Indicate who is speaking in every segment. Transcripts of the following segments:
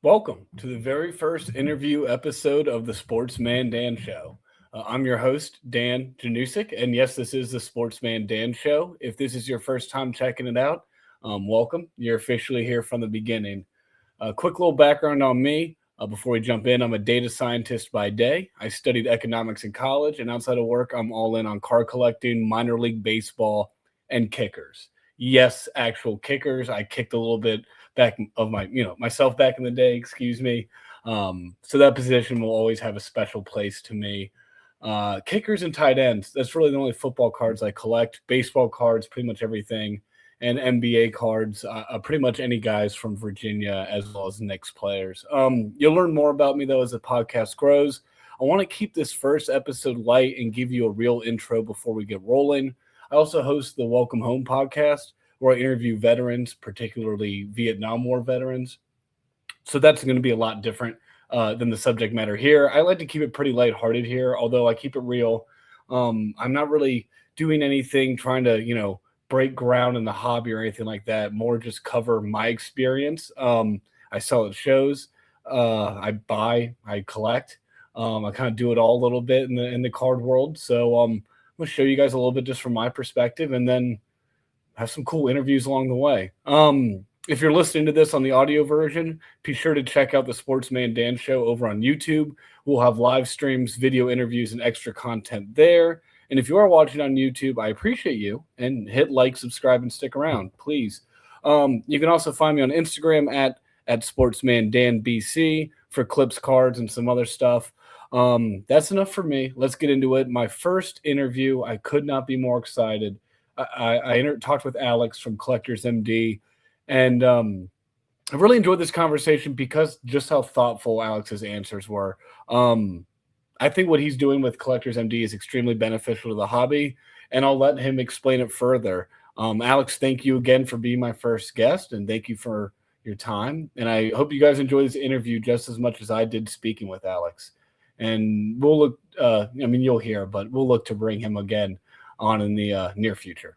Speaker 1: Welcome to the very first interview episode of the Sportsman Dan Show. I'm your host, Dan Janusik, and yes, this is the Sportsman Dan Show. If this is your first time checking it out, welcome. You're officially here from the beginning. A quick little background on me before we jump in. I'm a data scientist by day. I studied economics in college, and outside of work, I'm all in on card collecting, minor league baseball, and kickers. Yes, actual kickers. I kicked a little bit back of myself back in the day, excuse me. So that position will always have a special place to me. Kickers and tight ends, that's really the only football cards I collect. Baseball cards, pretty much everything, and NBA cards, pretty much any guys from Virginia as well as Knicks players. You'll learn more about me, though, as the podcast grows. I want to keep this first episode light and give you a real intro before we get rolling. I also host the Welcome Home podcast, where I interview veterans, particularly Vietnam War veterans. So that's going to be a lot different than the subject matter here. I like to keep it pretty lighthearted here, although I keep it real. I'm not really doing anything trying to, break ground in the hobby or anything like that. More just cover my experience. I sell at shows. I buy. I collect. I kind of do it all a little bit in the card world. So I'm going to show you guys a little bit just from my perspective, and then have some cool interviews along the way. If you're listening to this on the audio version, be sure to check out the Sportsman Dan Show over on YouTube. We'll have live streams, video interviews, and extra content there. And if you are watching on YouTube, I appreciate you. And hit like, subscribe, and stick around, please. You can also find me on Instagram at SportsmanDanBC for clips, cards, and some other stuff. That's enough for me. Let's get into it. My first interview, I could not be more excited. I talked with Alyx from Collectors MD, and I really enjoyed this conversation because just how thoughtful Alyx's answers were. I think what he's doing with Collectors MD is extremely beneficial to the hobby, and I'll let him explain it further. Alyx, thank you again for being my first guest, and thank you for your time. And I hope you guys enjoy this interview just as much as I did speaking with Alyx. And we'll look, you'll hear, but we'll look to bring him again on in the near future.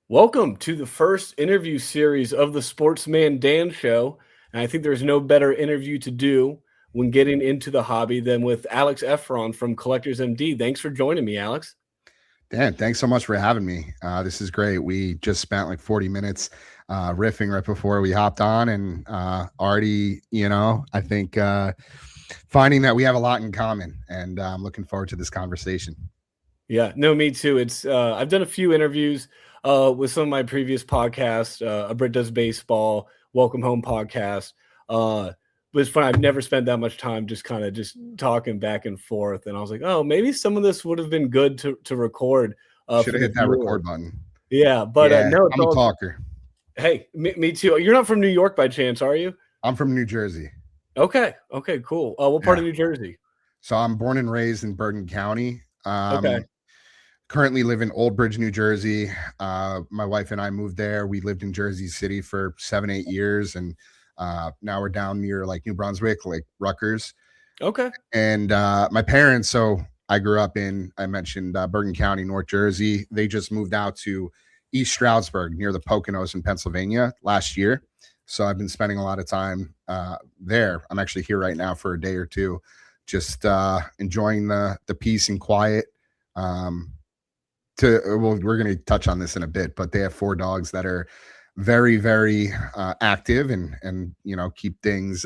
Speaker 1: Welcome to the first interview series of the Sportsman Dan Show. And I think there's no better interview to do when getting into the hobby than with Alyx Effron from Collectors MD. Thanks for joining me, Alyx.
Speaker 2: Dan, thanks so much for having me. This is great. We just spent like 40 minutes riffing right before we hopped on, and already, I think finding that we have a lot in common, and I'm looking forward to this conversation.
Speaker 1: Yeah, no, me too. It's I've done a few interviews with some of my previous podcasts, A Brit Does Baseball, Welcome Home podcast. But it's fun. I've never spent that much time just kind of just talking back and forth. And I was like, oh, maybe some of this would have been good to record.
Speaker 2: Should have hit that record button.
Speaker 1: Yeah, but no,
Speaker 2: I'm a talker.
Speaker 1: Hey, me too. You're not from New York by chance, are you?
Speaker 2: I'm from New Jersey.
Speaker 1: Okay, cool. What part of New Jersey?
Speaker 2: So I'm born and raised in Bergen County.
Speaker 1: Okay.
Speaker 2: Currently live in Old Bridge, New Jersey. My wife and I moved there. We lived in Jersey City for 7-8 years, and now we're down near like New Brunswick, like Rutgers.
Speaker 1: Okay.
Speaker 2: And my parents, so I grew up in, I mentioned Bergen County, North Jersey. They just moved out to East Stroudsburg near the Poconos in Pennsylvania last year. So I've been spending a lot of time there. I'm actually here right now for a day or two, just enjoying the peace and quiet. We're going to touch on this in a bit, but they have 4 dogs that are very, very active and keep things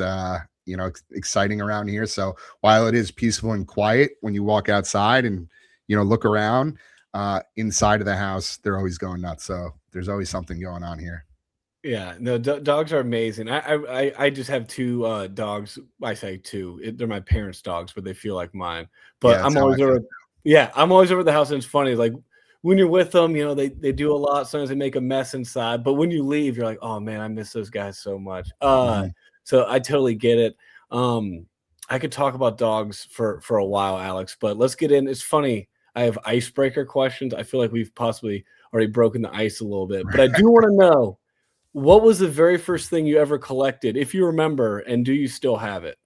Speaker 2: exciting around here. So while it is peaceful and quiet when you walk outside and look around, inside of the house they're always going nuts. So there's always something going on here.
Speaker 1: Yeah, no, dogs are amazing. I just have 2 dogs. I say 2. They're my parents' dogs, but they feel like mine. But I'm always over. Yeah, I'm always over the house, and it's funny. Like when you're with them, they do a lot. Sometimes they make a mess inside, but when you leave, you're like, oh man, I miss those guys so much. So I totally get it. I could talk about dogs for a while, Alyx, but let's get in. It's funny. I have icebreaker questions. I feel like we've possibly already broken the ice a little bit, but I do want to know, what was the very first thing you ever collected, if you remember, and do you still have it?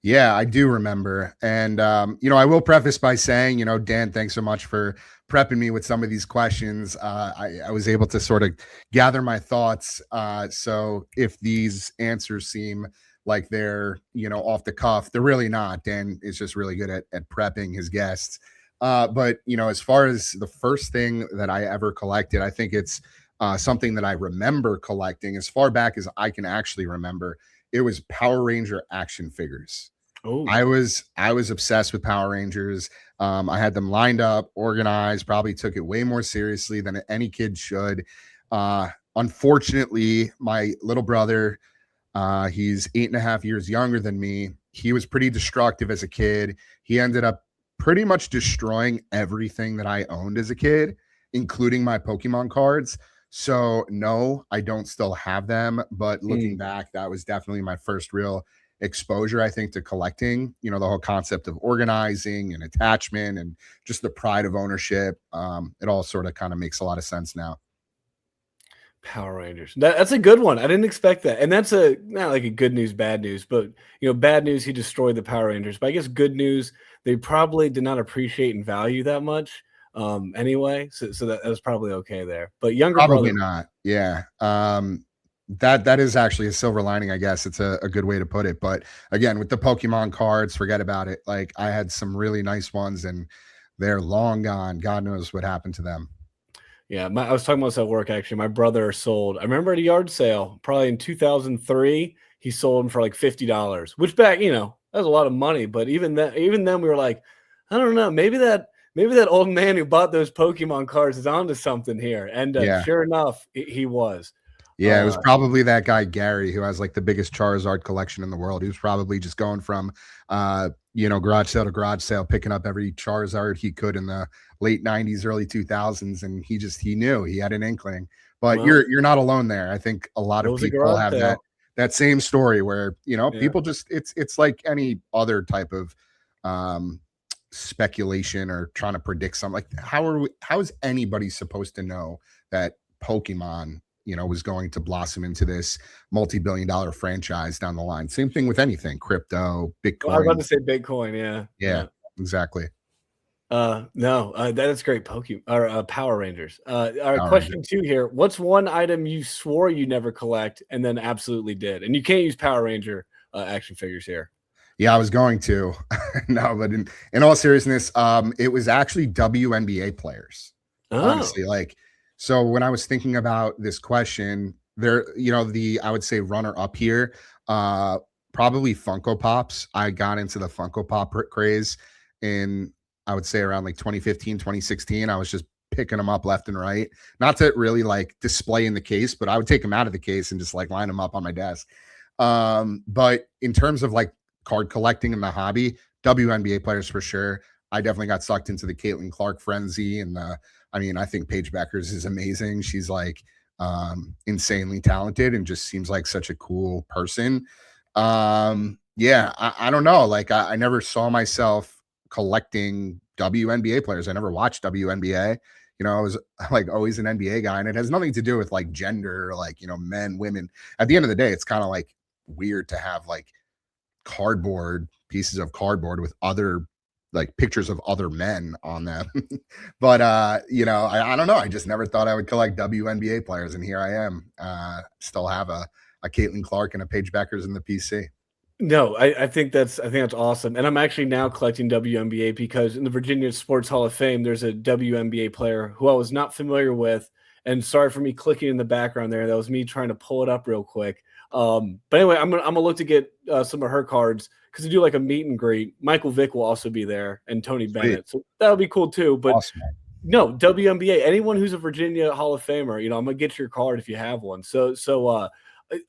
Speaker 2: Yeah, I do remember. And, I will preface by saying, Dan, thanks so much for prepping me with some of these questions, I was able to sort of gather my thoughts. So if these answers seem like they're, off the cuff, they're really not. Dan is just really good at prepping his guests. But, as far as the first thing that I ever collected, I think it's something that I remember collecting as far back as I can actually remember. It was Power Ranger action figures.
Speaker 1: Oh,
Speaker 2: I was obsessed with Power Rangers. I had them lined up, organized, probably took it way more seriously than any kid should. Unfortunately, my little brother, he's 8.5 years younger than me. He was pretty destructive as a kid. He ended up pretty much destroying everything that I owned as a kid, including my Pokemon cards. So, no, I don't still have them. But looking back, that was definitely my first real exposure, I think, to collecting, the whole concept of organizing and attachment and just the pride of ownership. It all sort of kind of makes a lot of sense now.
Speaker 1: Power Rangers. That's a good one. I didn't expect that. And that's not like a good news, bad news, but bad news, he destroyed the Power Rangers. But I guess good news, they probably did not appreciate and value that much. Anyway. So that was probably okay there. But younger
Speaker 2: Probably
Speaker 1: brother.
Speaker 2: not. Yeah. That is actually a silver lining, I guess. It's a good way to put it. But again, with the Pokemon cards, forget about it. Like, I had some really nice ones and they're long gone. God knows what happened to them.
Speaker 1: Yeah, I was talking about this at work actually. My brother sold, I remember at a yard sale, probably in 2003, he sold them for like $50, which back, that was a lot of money. But even then we were like, I don't know, maybe that old man who bought those Pokemon cards is onto something here. And
Speaker 2: Yeah.
Speaker 1: sure enough, he was.
Speaker 2: Yeah, it was probably that guy Gary who has like the biggest Charizard collection in the world. He was probably just going from garage sale to garage sale, picking up every Charizard he could in the late 90s, early 2000s, and he knew, he had an inkling. But
Speaker 1: Well,
Speaker 2: you're not alone there. I think a lot
Speaker 1: it
Speaker 2: of
Speaker 1: was a
Speaker 2: people
Speaker 1: garage
Speaker 2: have
Speaker 1: sale.
Speaker 2: that same story where,
Speaker 1: Yeah.
Speaker 2: people just it's like any other type of speculation or trying to predict something. Like, how is anybody supposed to know that Pokemon was going to blossom into this multi-billion-dollar franchise down the line? Same thing with anything, crypto,
Speaker 1: Well, I was about
Speaker 2: Bitcoin.
Speaker 1: to say Bitcoin, yeah.
Speaker 2: Yeah, exactly.
Speaker 1: No, that is great. Pokemon or Power Rangers. All right,
Speaker 2: Power Rangers.
Speaker 1: question 2 here. What's one item you swore you never collect and then absolutely did? And you can't use Power Ranger action figures here.
Speaker 2: Yeah, I was going to. No, but in all seriousness, it was actually WNBA players.
Speaker 1: Oh,
Speaker 2: Honestly, like, so when I was thinking about this question, there, I would say runner up here, probably Funko Pops. I got into the Funko Pop craze in, I would say, around like 2015, 2016. I was just picking them up left and right, not to really like display in the case, but I would take them out of the case and just like line them up on my desk. But in terms of like card collecting and the hobby, WNBA players for sure. I definitely got sucked into the Caitlin Clark frenzy, and I think Paige Beckers is amazing. She's like insanely talented and just seems like such a cool person. Yeah, I don't know. Like, I never saw myself collecting WNBA players. I never watched WNBA. I was like always an NBA guy, and it has nothing to do with like gender or like, men, women. At the end of the day, it's kind of like weird to have like pieces of cardboard with other like pictures of other men on them. But I don't know. I just never thought I would collect WNBA players, and here I am. Still have a Caitlin Clark and a Paige Beckers in the PC.
Speaker 1: no, I think that's awesome. And I'm actually now collecting WNBA because in the Virginia Sports Hall of Fame, there's a WNBA player who I was not familiar with. And sorry for me clicking in the background there. That was me trying to pull it up real quick. But anyway, I'm gonna look to get some of her cards because they do like a meet and greet. Michael Vick will also be there and Tony Bennett, so that'll be cool too. But
Speaker 2: Awesome.
Speaker 1: no, WNBA, anyone who's a Virginia Hall of Famer, I'm gonna get your card if you have one. So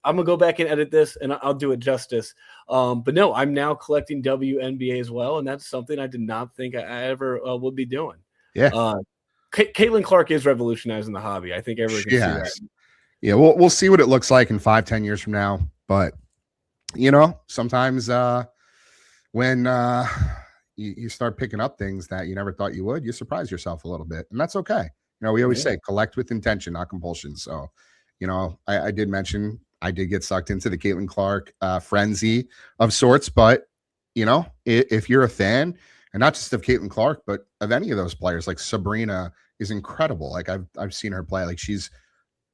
Speaker 1: I'm gonna go back and edit this and I'll do it justice. But no, I'm now collecting WNBA as well, and that's something I did not think I ever would be doing.
Speaker 2: Yeah.
Speaker 1: Caitlin Clark is revolutionizing the hobby. I think everyone can see that.
Speaker 2: Yeah, we'll see what it looks like in 5-10 years from now. But sometimes when you start picking up things that you never thought you would, you surprise yourself a little bit, and that's okay. We always say collect with intention, not compulsion. So, I did mention I did get sucked into the Caitlin Clark frenzy of sorts, but if you're a fan and not just of Caitlin Clark, but of any of those players. Like Sabrina is incredible. Like I've seen her play. Like she's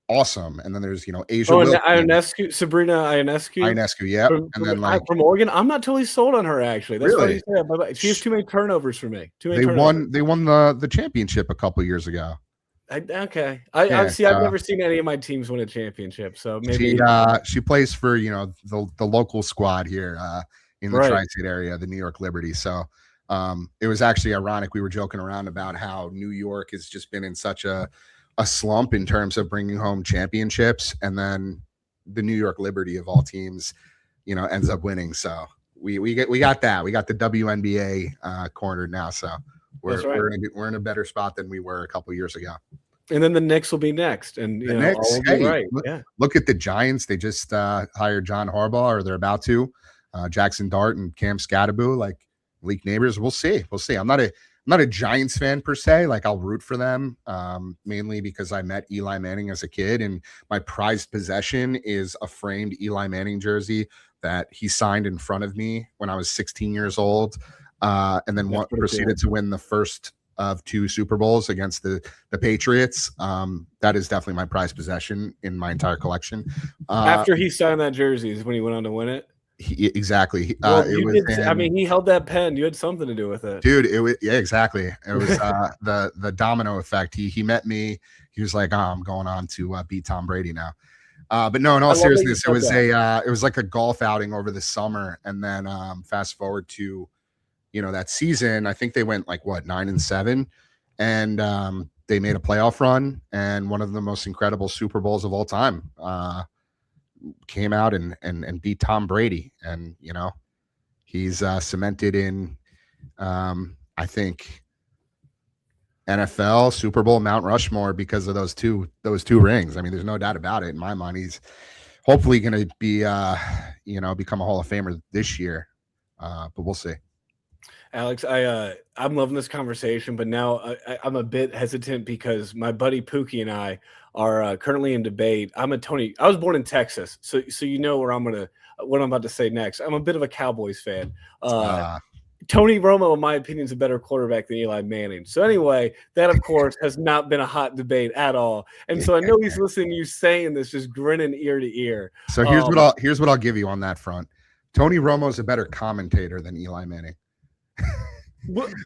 Speaker 2: awesome. And then there's Asia
Speaker 1: Oh, and
Speaker 2: Wilson,
Speaker 1: Sabrina Ionescu
Speaker 2: Ionescu, yep. And then like
Speaker 1: from Oregon. I'm not totally sold on her actually. That's funny
Speaker 2: really,
Speaker 1: you say that. She has too many turnovers for me. Too many
Speaker 2: they
Speaker 1: turnovers.
Speaker 2: won the championship a couple years ago.
Speaker 1: Okay. I see. I've never seen any of my teams win a championship, so maybe
Speaker 2: she plays for the local squad here in the tri-state area, the New York Liberty. So it was actually ironic. We were joking around about how New York has just been in such a slump in terms of bringing home championships, and then the New York Liberty of all teams, ends up winning. So we got that. We got the WNBA cornered now. So we're in a better spot than we were a couple years ago.
Speaker 1: And then the Knicks will be next, and
Speaker 2: the Knicks,
Speaker 1: all will be right.
Speaker 2: Look at the Giants. They just hired John Harbaugh, or they're about to. Jackson Dart and Cam Scatteraboo, like league neighbors. We'll see. I'm not a Giants fan per se. Like I'll root for them, mainly because I met Eli Manning as a kid, and my prized possession is a framed Eli Manning jersey that he signed in front of me when I was 16 years old, and then proceeded to win the first of 2 Super Bowls against the Patriots. That is definitely my prized possession in my entire collection.
Speaker 1: After he signed that jersey is when he went on to win it.
Speaker 2: Exactly.
Speaker 1: Well, he held that pen. You had something to do with it,
Speaker 2: dude. Exactly. It was the domino effect. He met me. He was like, "Oh, I'm going on to beat Tom Brady now." But no, in all seriousness, it was like a golf outing over the summer, and then fast forward to that season. I think they went like 9-7, and they made a playoff run, and one of the most incredible Super Bowls of all time. Came out and beat Tom Brady, and he's cemented in I think NFL, Super Bowl, Mount Rushmore because of those two rings. I mean, there's no doubt about it. In my mind, he's hopefully going to be become a Hall of Famer this year, but we'll see.
Speaker 1: Alex, I'm loving this conversation, but now I'm a bit hesitant because my buddy Pookie and I are currently in debate. I was born in Texas, so where what I'm about to say next. I'm a bit of a Cowboys fan. Tony Romo, in my opinion, is a better quarterback than Eli Manning. So anyway, that of course has not been a hot debate at all. And so I know he's listening to you saying this, just grinning ear to ear.
Speaker 2: So here's what I'll give you on that front. Tony Romo is a better commentator than Eli Manning.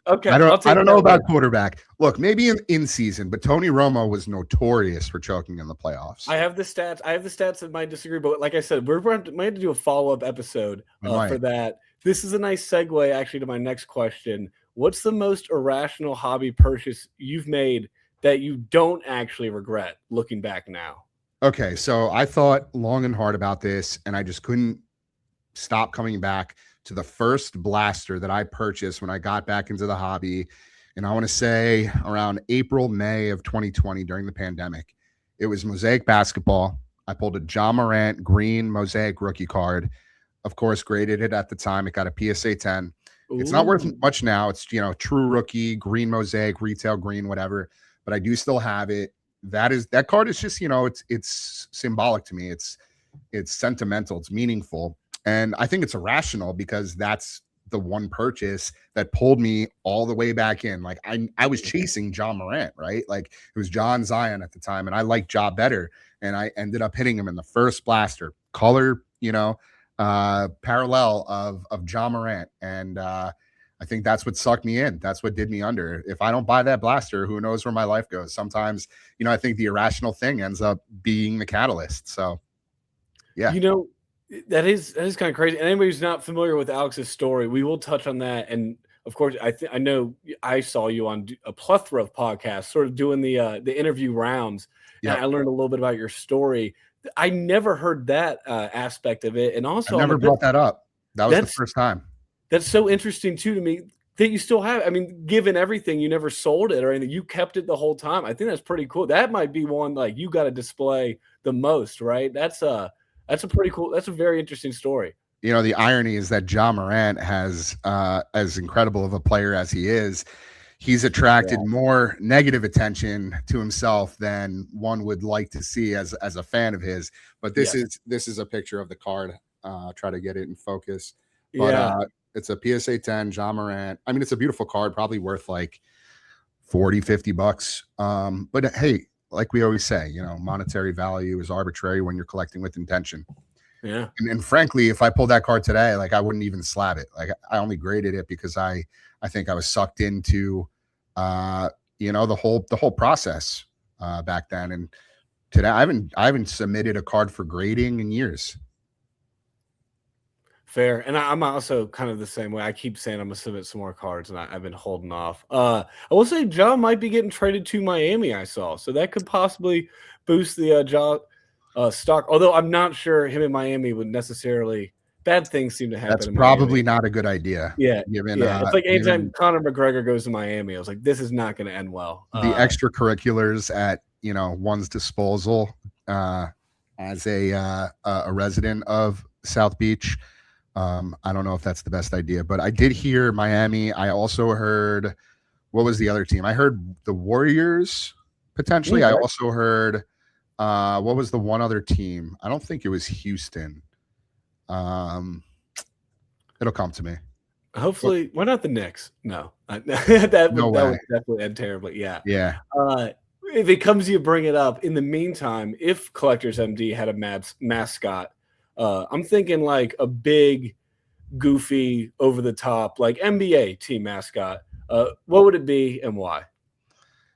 Speaker 1: Okay,
Speaker 2: I don't know about quarterback. Look, maybe in season, but Tony Romo was notorious for choking in the playoffs.
Speaker 1: I have the stats that might disagree, but like I said, we might have to do a follow-up episode for that. This is a nice segue actually to my next question. What's the most irrational hobby purchase you've made that you don't actually regret looking back now?
Speaker 2: Okay, so I thought long and hard about this, and I just couldn't stop coming back to the first blaster that I purchased when I got back into the hobby. And I want to say around April, May of 2020 during the pandemic. It was Mosaic basketball. I pulled a John Morant green Mosaic rookie card. Of course, graded it at the time. It got a PSA 10. Ooh. It's not worth much now. It's, true rookie, green Mosaic, retail green, whatever. But I do still have it. That card is just, it's symbolic to me. It's sentimental. It's meaningful. And I think it's irrational because that's the one purchase that pulled me all the way back in. Like I was chasing John Morant, right? Like it was John Zion at the time, and I liked Ja better. And I ended up hitting him in the first blaster, color, parallel of John Morant. And I think that's what sucked me in. That's what did me under. If I don't buy that blaster, who knows where my life goes? Sometimes, I think the irrational thing ends up being the catalyst. So, yeah.
Speaker 1: That is kind of crazy. And anybody who's not familiar with Alex's story, we will touch on that. And of course, I know I saw you on a plethora of podcasts, sort of doing the interview rounds. Yep. And I learned a little bit about your story. I never heard that aspect of it. And also,
Speaker 2: I never brought that up. That was the first time.
Speaker 1: That's so interesting too to me that you still have. I mean, given everything, you never sold it or anything. You kept it the whole time. I think that's pretty cool. That might be one like you got to display the most, right? That's a pretty cool. That's a very interesting story.
Speaker 2: The irony is that John Morant has, as incredible of a player as he is, he's attracted more negative attention to himself than one would like to see as a fan of his. But this is a picture of the card. Try to get it in focus. But It's a PSA 10 John Morant. I mean, it's a beautiful card, probably worth like 40, $50. But hey, like we always say, monetary value is arbitrary when you're collecting with intention.
Speaker 1: Yeah.
Speaker 2: And frankly, if I pulled that card today, like I wouldn't even slab it. Like I only graded it because I think I was sucked into the whole process back then. And today I haven't submitted a card for grading in years.
Speaker 1: Fair. And I'm also kind of the same way. I keep saying I'm gonna submit some more cards, and I've been holding off. I will say John might be getting traded to Miami. I saw, so that could possibly boost the John stock. Although I'm not sure him in Miami would necessarily. Bad things seem to happen.
Speaker 2: That's
Speaker 1: in
Speaker 2: probably
Speaker 1: Miami.
Speaker 2: not a good idea.
Speaker 1: Yeah,
Speaker 2: Given,
Speaker 1: yeah. It's like anytime Conor McGregor goes to Miami, I was like, this is not going to end well.
Speaker 2: The extracurriculars at one's disposal as a resident of South Beach. I don't know if that's the best idea, but I did hear Miami. I also heard, what was the other team? I heard the Warriors potentially. I also heard, what was the one other team? I don't think it was Houston. It'll come to me.
Speaker 1: Hopefully, why not the Knicks? No, that
Speaker 2: No
Speaker 1: would
Speaker 2: way.
Speaker 1: definitely end terribly. Yeah.
Speaker 2: Yeah.
Speaker 1: If it comes, you bring it up. In the meantime, if Collectors MD had a mascot, I'm thinking like a big, goofy, over the top, like NBA team mascot. What would it be and why?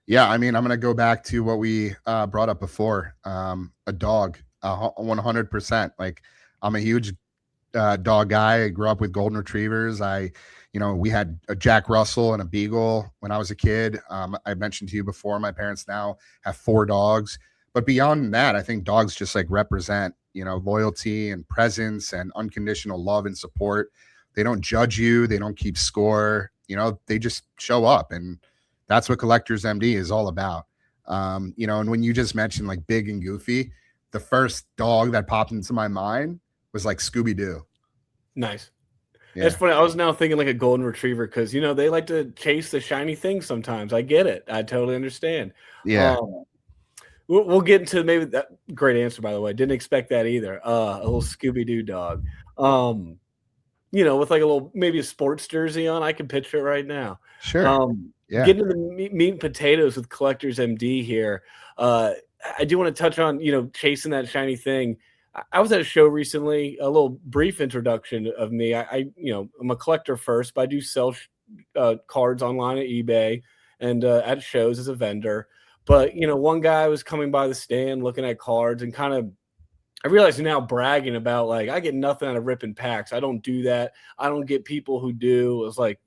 Speaker 2: Yeah, I mean, I'm going to go back to what we brought up before. A dog, 100%. Like, I'm a huge dog guy. I grew up with golden retrievers. We had a Jack Russell and a Beagle when I was a kid. I mentioned to you before, my parents now have 4 dogs. But beyond that, I think dogs just like represent, loyalty and presence and unconditional love and support. They don't judge you. They don't keep score. They just show up. And that's what Collectors MD is all about. And when you just mentioned like big and goofy, the first dog that popped into my mind was like Scooby-Doo.
Speaker 1: Nice.
Speaker 2: Yeah.
Speaker 1: It's funny. I was now thinking like a golden retriever because, they like to chase the shiny things sometimes. I get it. I totally understand.
Speaker 2: Yeah.
Speaker 1: We'll get into maybe that. Great answer, by the way. Didn't expect that either. A little Scooby-Doo dog. With like a little, maybe a sports jersey on. I can picture it right now.
Speaker 2: Sure. Yeah.
Speaker 1: Getting to the meat and potatoes with Collectors MD here. I do want to touch on, chasing that shiny thing. I was at a show recently, a little brief introduction of me. I'm a collector first, but I do sell cards online at eBay and at shows as a vendor. But, one guy was coming by the stand looking at cards and kind of, I realize now bragging about like, I get nothing out of ripping packs. I don't do that. I don't get people who do. It was like,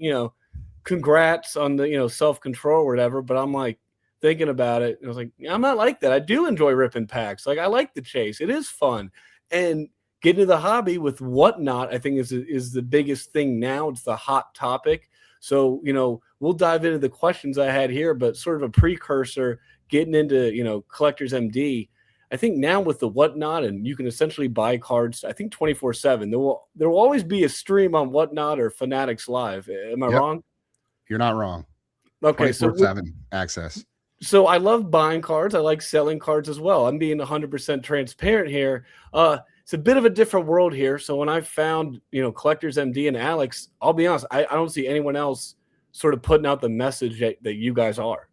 Speaker 1: congrats on the, self-control or whatever. But I'm like thinking about it. And I was like, I'm not like that. I do enjoy ripping packs. Like I like the chase. It is fun. And getting into the hobby with Whatnot, I think is the biggest thing now. It's the hot topic. So, we'll dive into the questions I had here, but sort of a precursor getting into, Collectors MD. I think now with the Whatnot, and you can essentially buy cards, I think 24/7. There will always be a stream on Whatnot or Fanatics Live. Am I wrong?
Speaker 2: You're not wrong.
Speaker 1: Okay,
Speaker 2: 24/7 access.
Speaker 1: So I love buying cards. I like selling cards as well. I'm being 100% transparent here. It's a bit of a different world here. So when I found, Collectors MD and Alyx, I'll be honest, I don't see anyone else sort of putting out the message that you guys are.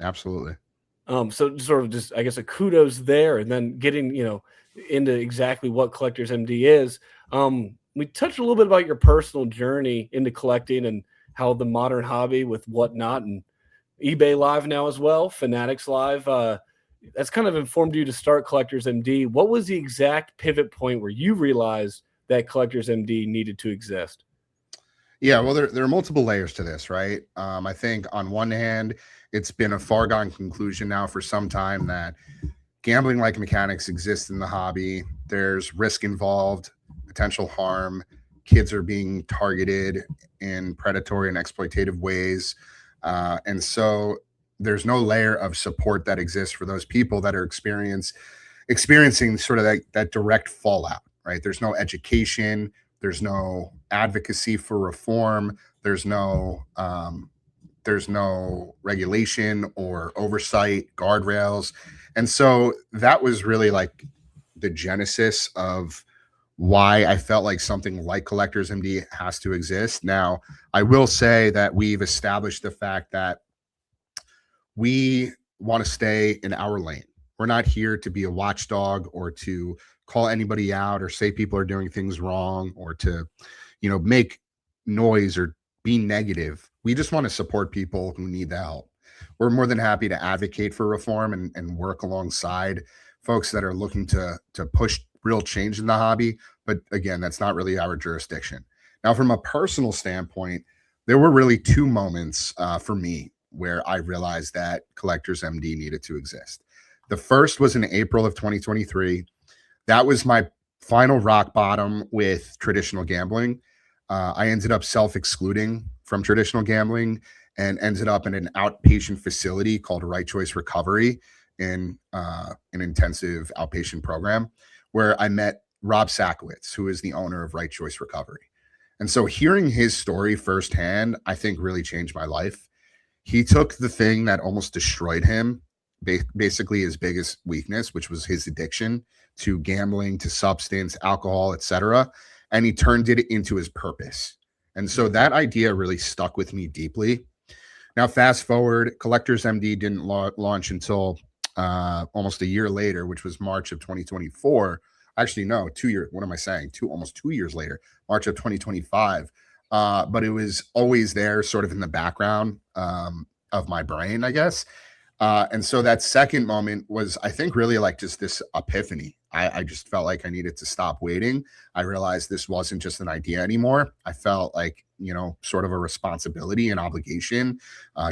Speaker 2: Absolutely.
Speaker 1: So sort of just, I guess, a kudos there, and then getting, into exactly what Collectors MD is. We touched a little bit about your personal journey into collecting and how the modern hobby with Whatnot and eBay Live now as well, Fanatics Live, that's kind of informed you to start Collectors MD. What was the exact pivot point where you realized that Collectors MD needed to exist?
Speaker 2: Yeah, well, there are multiple layers to this, right? I think on one hand, it's been a foregone conclusion now for some time that gambling like mechanics exists in the hobby. There's risk involved, potential harm. Kids are being targeted in predatory and exploitative ways. And so there's no layer of support that exists for those people that are experiencing sort of that direct fallout, right? There's no education. There's no advocacy for reform. There's no regulation or oversight, guardrails. And so that was really like the genesis of why I felt like something like Collectors MD has to exist. Now, I will say that we've established the fact that we want to stay in our lane. We're not here to be a watchdog or to call anybody out or say people are doing things wrong or to, make noise or be negative. We just want to support people who need the help. We're more than happy to advocate for reform and work alongside folks that are looking to push real change in the hobby. But again, that's not really our jurisdiction. Now, from a personal standpoint, there were really two moments for me where I realized that Collectors MD needed to exist. The first was in April of 2023. That was my final rock bottom with traditional gambling. I ended up self-excluding from traditional gambling and ended up in an outpatient facility called Right Choice Recovery in an intensive outpatient program where I met Rob Sakowitz, who is the owner of Right Choice Recovery. And so hearing his story firsthand, I think really changed my life. He took the thing that almost destroyed him, basically his biggest weakness, which was his addiction to gambling, to substance, alcohol, etc., and he turned it into his purpose. And so that idea really stuck with me deeply. Now, fast forward, Collectors MD didn't launch until almost a year later, which was March of 2024. Actually, no, 2 years. What am I saying? Almost 2 years later, March of 2025. But it was always there, sort of in the background of my brain, I guess. And so that second moment was, I think, really like just this epiphany. I just felt like I needed to stop waiting. I realized this wasn't just an idea anymore. I felt like, sort of a responsibility and obligation,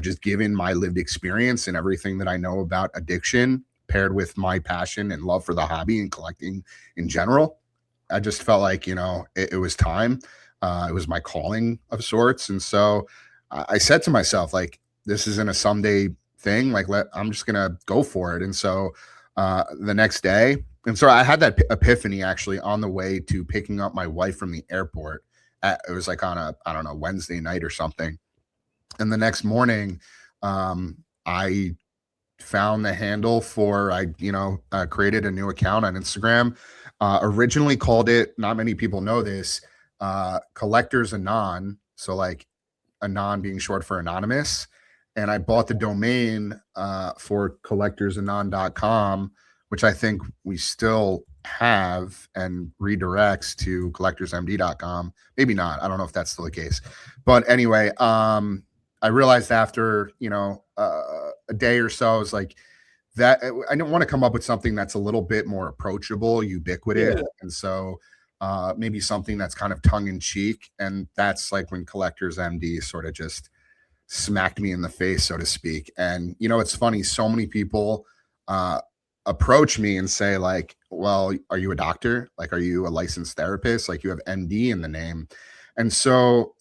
Speaker 2: just given my lived experience and everything that I know about addiction, paired with my passion and love for the hobby and collecting in general. I just felt like, it was time. It was my calling of sorts. And so I said to myself, like, this isn't a someday thing. Like, I'm just going to go for it. And so the next day, and so I had that epiphany actually on the way to picking up my wife from the airport. It was like on I don't know, Wednesday night or something. And the next morning, I found the handle for, created a new account on Instagram. Originally called it, not many people know this, Collectors Anon. So like Anon being short for anonymous. And I bought the domain for collectorsanon.com, which I think we still have, and redirects to collectorsmd.com. Maybe not. I don't know if that's still the case. But anyway, I realized after, a day or so, I was like, that I don't want to come up with something that's a little bit more approachable, ubiquitous. Yeah. And so maybe something that's kind of tongue in cheek. And that's like when Collectors MD sort of just smacked me in the face, so to speak. And, it's funny. So many people approach me and say like, well, are you a doctor? Like, are you a licensed therapist? Like, you have MD in the name. And so,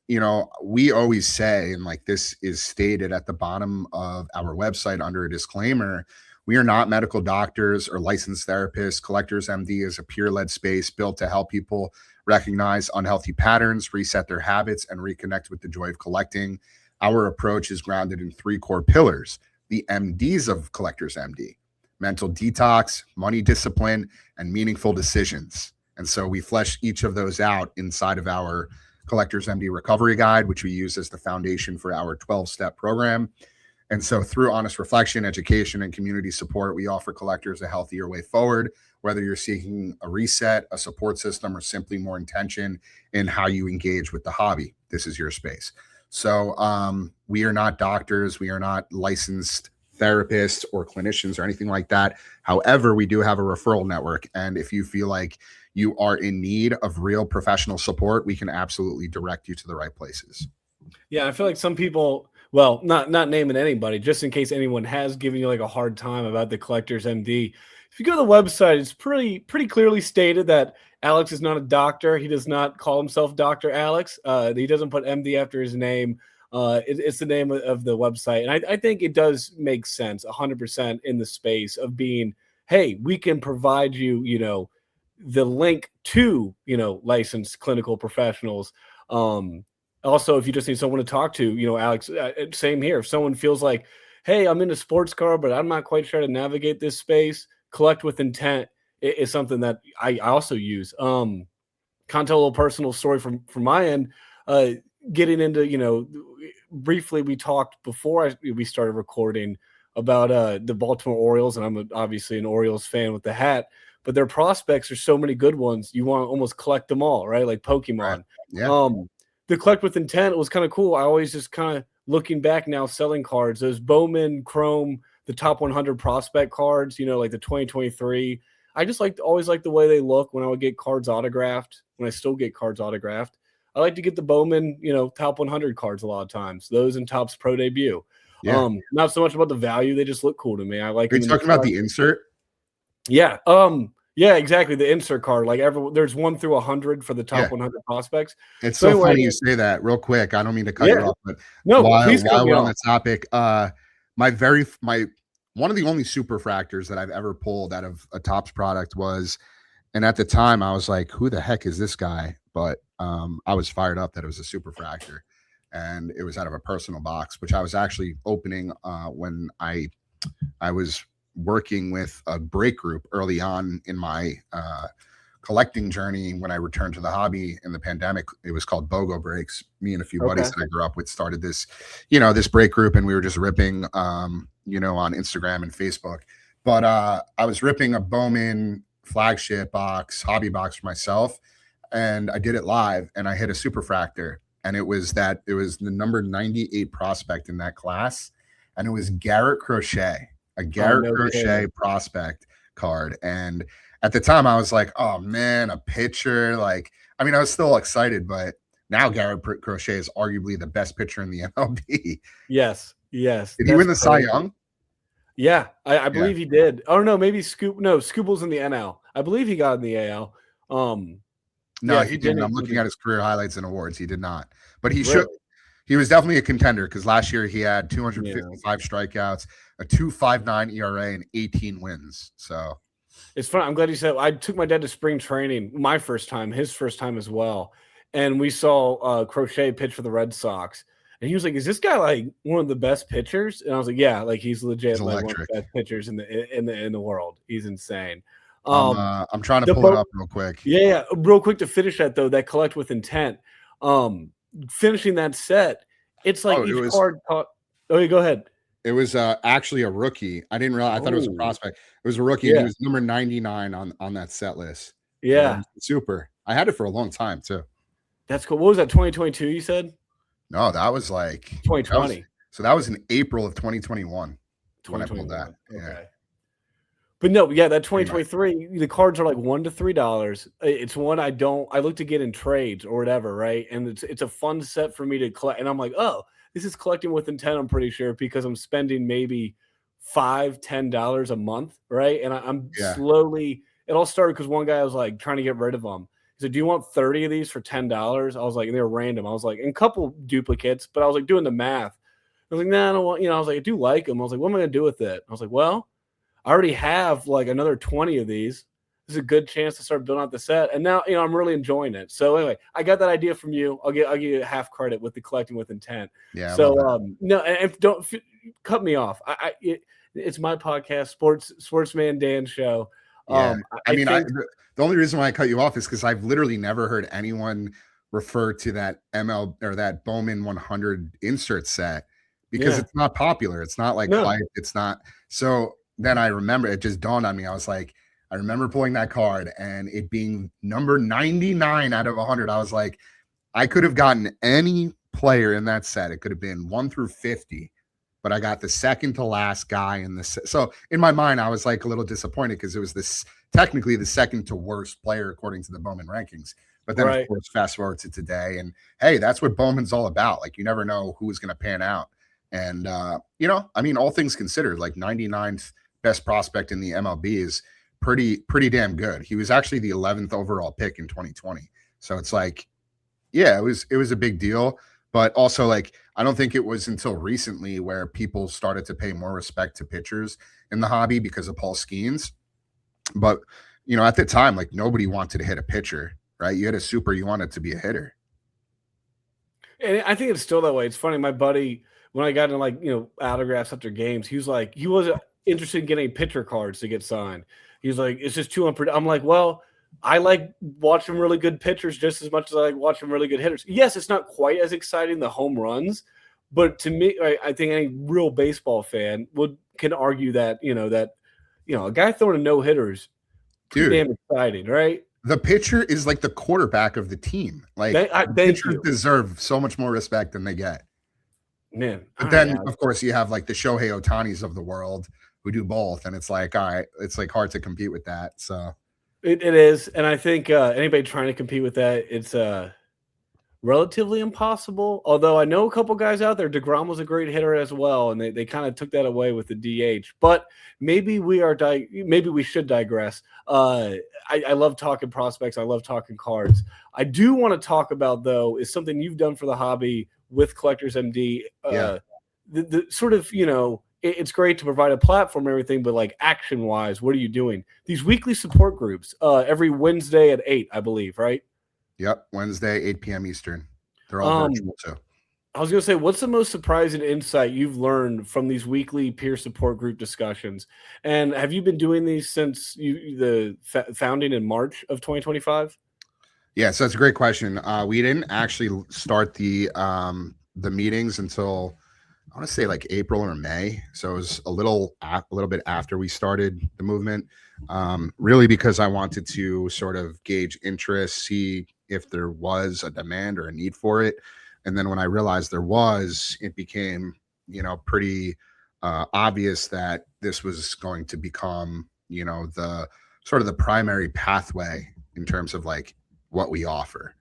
Speaker 2: we always say, and like this is stated at the bottom of our website under a disclaimer, we are not medical doctors or licensed therapists. Collectors MD is a peer-led space built to help people recognize unhealthy patterns, reset their habits, and reconnect with the joy of collecting. Our approach is grounded in three core pillars: the MDs of Collectors MD: mental detox, money discipline, and meaningful decisions. And so we flesh each of those out inside of our Collectors MD Recovery Guide, which we use as the foundation for our 12-step program. And so through honest reflection, education, and community support, we offer collectors a healthier way forward, whether you're seeking a reset, a support system, or simply more intention in how you engage with the hobby. This is your space. So we are not doctors. We are not licensed therapists or clinicians or anything like that. However, we do have a referral network. And if you feel like you are in need of real professional support, we can absolutely direct you to the right places.
Speaker 1: Yeah, I feel like some people, well, not naming anybody, just in case anyone has given you like a hard time about the Collectors MD. If you go to the website, it's pretty clearly stated that Alyx is not a doctor. He does not call himself Dr. Alyx. He doesn't put MD after his name. It's the name of the website. And I think it does make sense 100% in the space of being, hey, we can provide you, the link to, licensed clinical professionals. Also, if you just need someone to talk to, Alyx, same here. If someone feels like, hey, I'm into sports car, but I'm not quite sure how to navigate this space, Collect with Intent is something that I also use. kind of tell a little personal story from my end. Getting into, briefly we talked before we started recording about the Baltimore Orioles, and I'm obviously an Orioles fan with the hat. But their prospects are so many good ones. You want to almost collect them all, right? Like
Speaker 2: Right.
Speaker 1: Pokemon.
Speaker 2: Yeah.
Speaker 1: The collect with intent was kind of cool. I always just kind of looking back now, selling cards, those Bowman Chrome, the top 100 prospect cards, like the 2023. I just always like the way they look when I would get cards autographed, when I still get cards autographed. I like to get the Bowman, top 100 cards a lot of times, those in Topps Pro Debut.
Speaker 2: Yeah.
Speaker 1: Not so much about the value. They just look cool to me. I like
Speaker 2: Are you
Speaker 1: them
Speaker 2: talking about the insert?
Speaker 1: Yeah. Yeah, exactly. The insert card, there's 1 through 100 for the top
Speaker 2: Yeah.
Speaker 1: 100 prospects.
Speaker 2: It's
Speaker 1: So
Speaker 2: so
Speaker 1: anyway,
Speaker 2: funny you say that. Real quick, I don't mean to cut you
Speaker 1: Yeah.
Speaker 2: off, but
Speaker 1: No, please cut
Speaker 2: while
Speaker 1: me
Speaker 2: we're on
Speaker 1: off.
Speaker 2: the topic, one of the only superfractors that I've ever pulled out of a Topps product was, and at the time I was like, who the heck is this guy? But I was fired up that it was a superfractor, and it was out of a personal box, which I was actually opening when I was working with a break group early on in my collecting journey. When I returned to the hobby in the pandemic, it was called BOGO Breaks. Me and a few buddies that I grew up with started this, this break group, and we were just ripping, on Instagram and Facebook. But I was ripping a Bowman flagship box, hobby box for myself, and I did it live, and I hit a superfractor, and it was the number 98 prospect in that class, and it was Garrett Crochet, a Garrett Crochet prospect card. And at the time I was like, oh man, a pitcher. I was still excited, but now Garrett Crochet is arguably the best pitcher in the MLB.
Speaker 1: Yes.
Speaker 2: Did he win the Cy Young?
Speaker 1: Yeah, I believe he did. Oh no, maybe Scooble's in the NL. I believe he got in the AL.
Speaker 2: No, he didn't. I'm looking at his career highlights and awards. He did not, but he should. He was definitely a contender because last year he had 255 strikeouts, a 2.59 ERA, and 18 wins. So
Speaker 1: it's fun. I'm glad you said. I took my dad to spring training, my first time, his first time as well, and we saw Crochet pitch for the Red Sox. And he was like, "Is this guy like one of the best pitchers?" And I was like, "Yeah, he's legit like one of the best pitchers in the world. He's insane."
Speaker 2: I'm trying to pull it up real quick.
Speaker 1: Yeah, real quick to finish that though. That collect with intent. Finishing that set, it's like each card. Oh, yeah, go ahead.
Speaker 2: It was actually a rookie. I didn't realize. I thought it was a prospect. It was a rookie, and he was number 99 on that set list.
Speaker 1: Yeah,
Speaker 2: super. I had it for a long time too.
Speaker 1: That's cool. What was that? 2022? You said?
Speaker 2: No, that was like
Speaker 1: 2020.
Speaker 2: That was in April of 2021.
Speaker 1: 2021.
Speaker 2: When I pulled that.
Speaker 1: Okay. Yeah. But no, yeah, that 2023, the cards are like $1 to $3. It's one I look to get in trades or whatever, right? And it's a fun set for me to collect. And I'm like, oh, this is collecting with intent, I'm pretty sure, because I'm spending maybe $5-10 a month, right? And I'm slowly, it all started because one guy was like trying to get rid of them. He said, "Do you want 30 of these for $10?" I was like, and they were random. I was like, and a couple duplicates, but I was like doing the math. I was like, nah, I don't want, I was like, I do like them. I was like, what am I going to do with it? I was like, well, I already have like another 20 of these. This is a good chance to start building out the set. And now, I'm really enjoying it. So anyway, I got that idea from you. I'll give you half credit with the collecting with intent.
Speaker 2: Yeah.
Speaker 1: So, no, and don't cut me off. It's my podcast, Sportsman Dan show.
Speaker 2: Yeah. The only reason why I cut you off is because I've literally never heard anyone refer to that ML or that Bowman 100 insert set because it's not popular. It's not like it's not. So then I remember it just dawned on me. I was like, I remember pulling that card and it being number 99 out of 100. I was like, I could have gotten any player in that set. It could have been 1 through 50, but I got the second to last guy in the set. So in my mind, I was like a little disappointed because it was technically the second to worst player according to the Bowman rankings. But then of course, fast forward to today, and hey, that's what Bowman's all about. Like you never know who's going to pan out. And all things considered, like 99th best prospect in the MLB is pretty damn good. He was actually the 11th overall pick in 2020. So it's like, yeah, it was a big deal. But also, like, I don't think it was until recently where people started to pay more respect to pitchers in the hobby because of Paul Skeens. But, at the time, like, nobody wanted to hit a pitcher, right? You had a super, you wanted to be a hitter.
Speaker 1: And I think it's still that way. It's funny. My buddy, when I got into, autographs after games, he wasn't interested in getting pitcher cards to get signed. He's like, it's just too unpredictable. I'm like, well, I like watching really good pitchers just as much as I like watching really good hitters. Yes, it's not quite as exciting, the home runs, but to me, I think any real baseball fan can argue that, a guy throwing a no-hitter is pretty
Speaker 2: Dude,
Speaker 1: damn exciting, right?
Speaker 2: the pitcher is like the quarterback of the team. Like,
Speaker 1: Thank
Speaker 2: pitchers
Speaker 1: you.
Speaker 2: deserve so much more respect than they get.
Speaker 1: Man.
Speaker 2: But then, of course, you have like the Shohei Otanis of the world who do both, and it's like, all right, it's like hard to compete with that. So
Speaker 1: It is, and I think anybody trying to compete with that, it's relatively impossible. Although I know a couple guys out there. DeGrom was a great hitter as well, and they kind of took that away with the DH. But maybe maybe we should digress. I love talking prospects. I love talking cards. I do want to talk about, though, is something you've done for the hobby with Collectors MD.
Speaker 2: Yeah.
Speaker 1: The sort of, it's great to provide a platform and everything, but like action wise, what are you doing? These weekly support groups, every Wednesday at 8, I believe, right?
Speaker 2: Yep, Wednesday, 8 p.m. Eastern. They're all virtual too.
Speaker 1: I was going to say, what's the most surprising insight you've learned from these weekly peer support group discussions? And have you been doing these since the founding in March of 2025?
Speaker 2: Yeah, so that's a great question. We didn't actually start the meetings until I want to say like April or May. So it was a little bit after we started the movement. Really because I wanted to sort of gauge interest, see if there was a demand or a need for it. And then when I realized there was, it became, pretty obvious that this was going to become, the sort of the primary pathway in terms of like what we offer.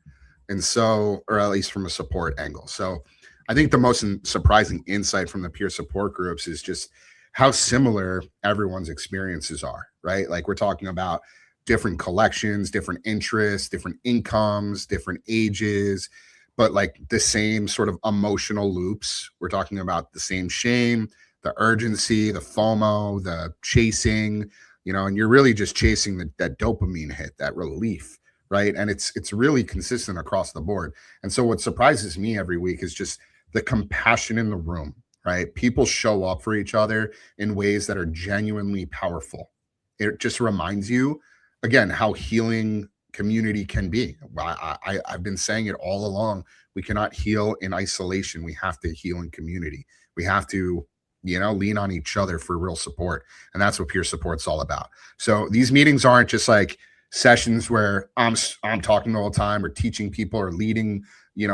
Speaker 2: And so, or at least from a support angle. So I think the most surprising insight from the peer support groups is just how similar everyone's experiences are, right? Like we're talking about different collections, different interests, different incomes, different ages, but like the same sort of emotional loops. We're talking about the same shame, the urgency, the FOMO, the chasing, and you're really just chasing that dopamine hit, that relief, right? And it's really consistent across the board. And so what surprises me every week is just the compassion in the room, right? People show up for each other in ways that are genuinely powerful. It just reminds you, again, how healing community can be. I've been saying it all along. We cannot heal in isolation. We have to heal in community. We have to, lean on each other for real support. And that's what peer support's all about. So these meetings aren't just like sessions where I'm talking the whole time or teaching people or leading,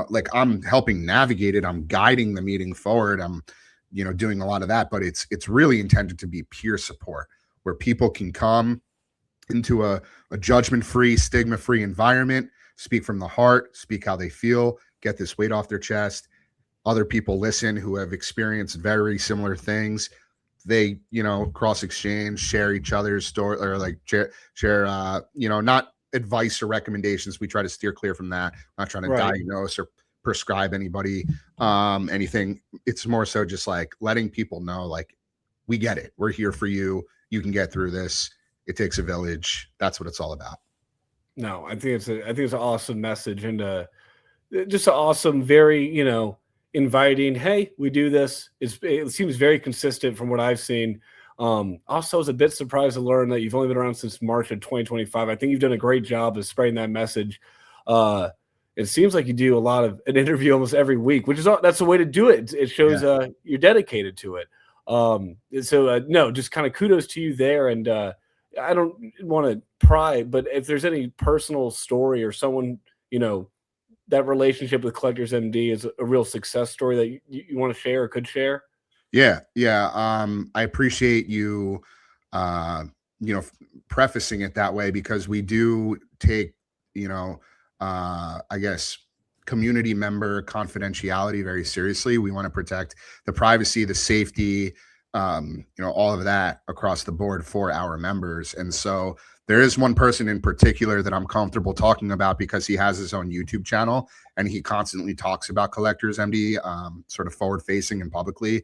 Speaker 2: like I'm helping navigate it. I'm guiding the meeting forward. I'm, doing a lot of that, but it's really intended to be peer support where people can come into a judgment-free, stigma-free environment, speak from the heart, speak how they feel, get this weight off their chest. Other people listen who have experienced very similar things. They, cross exchange, share each other's story, or like share, not advice or recommendations. We try to steer clear from that. I'm not trying to diagnose or prescribe anybody anything. It's more so just like letting people know, like, we get it. We're here for you. You can get through this. It takes a village. That's what it's all about.
Speaker 1: No, I think it's an awesome message and just an awesome, very, inviting. Hey, we do this. It seems very consistent from what I've seen. Also, I was a bit surprised to learn that you've only been around since March of 2025. I think you've done a great job of spreading that message. It seems like you do a lot of an interview almost every week, that's the way to do it. It shows you're dedicated to it. No, just kind of kudos to you there. And I don't want to pry, but if there's any personal story or someone, that relationship with Collectors MD is a real success story that you want to share or could share.
Speaker 2: Yeah. I appreciate you, prefacing it that way because we do take, I guess, community member confidentiality very seriously. We want to protect the privacy, the safety, all of that across the board for our members. And so there is one person in particular that I'm comfortable talking about because he has his own YouTube channel and he constantly talks about Collectors MD, sort of forward facing and publicly.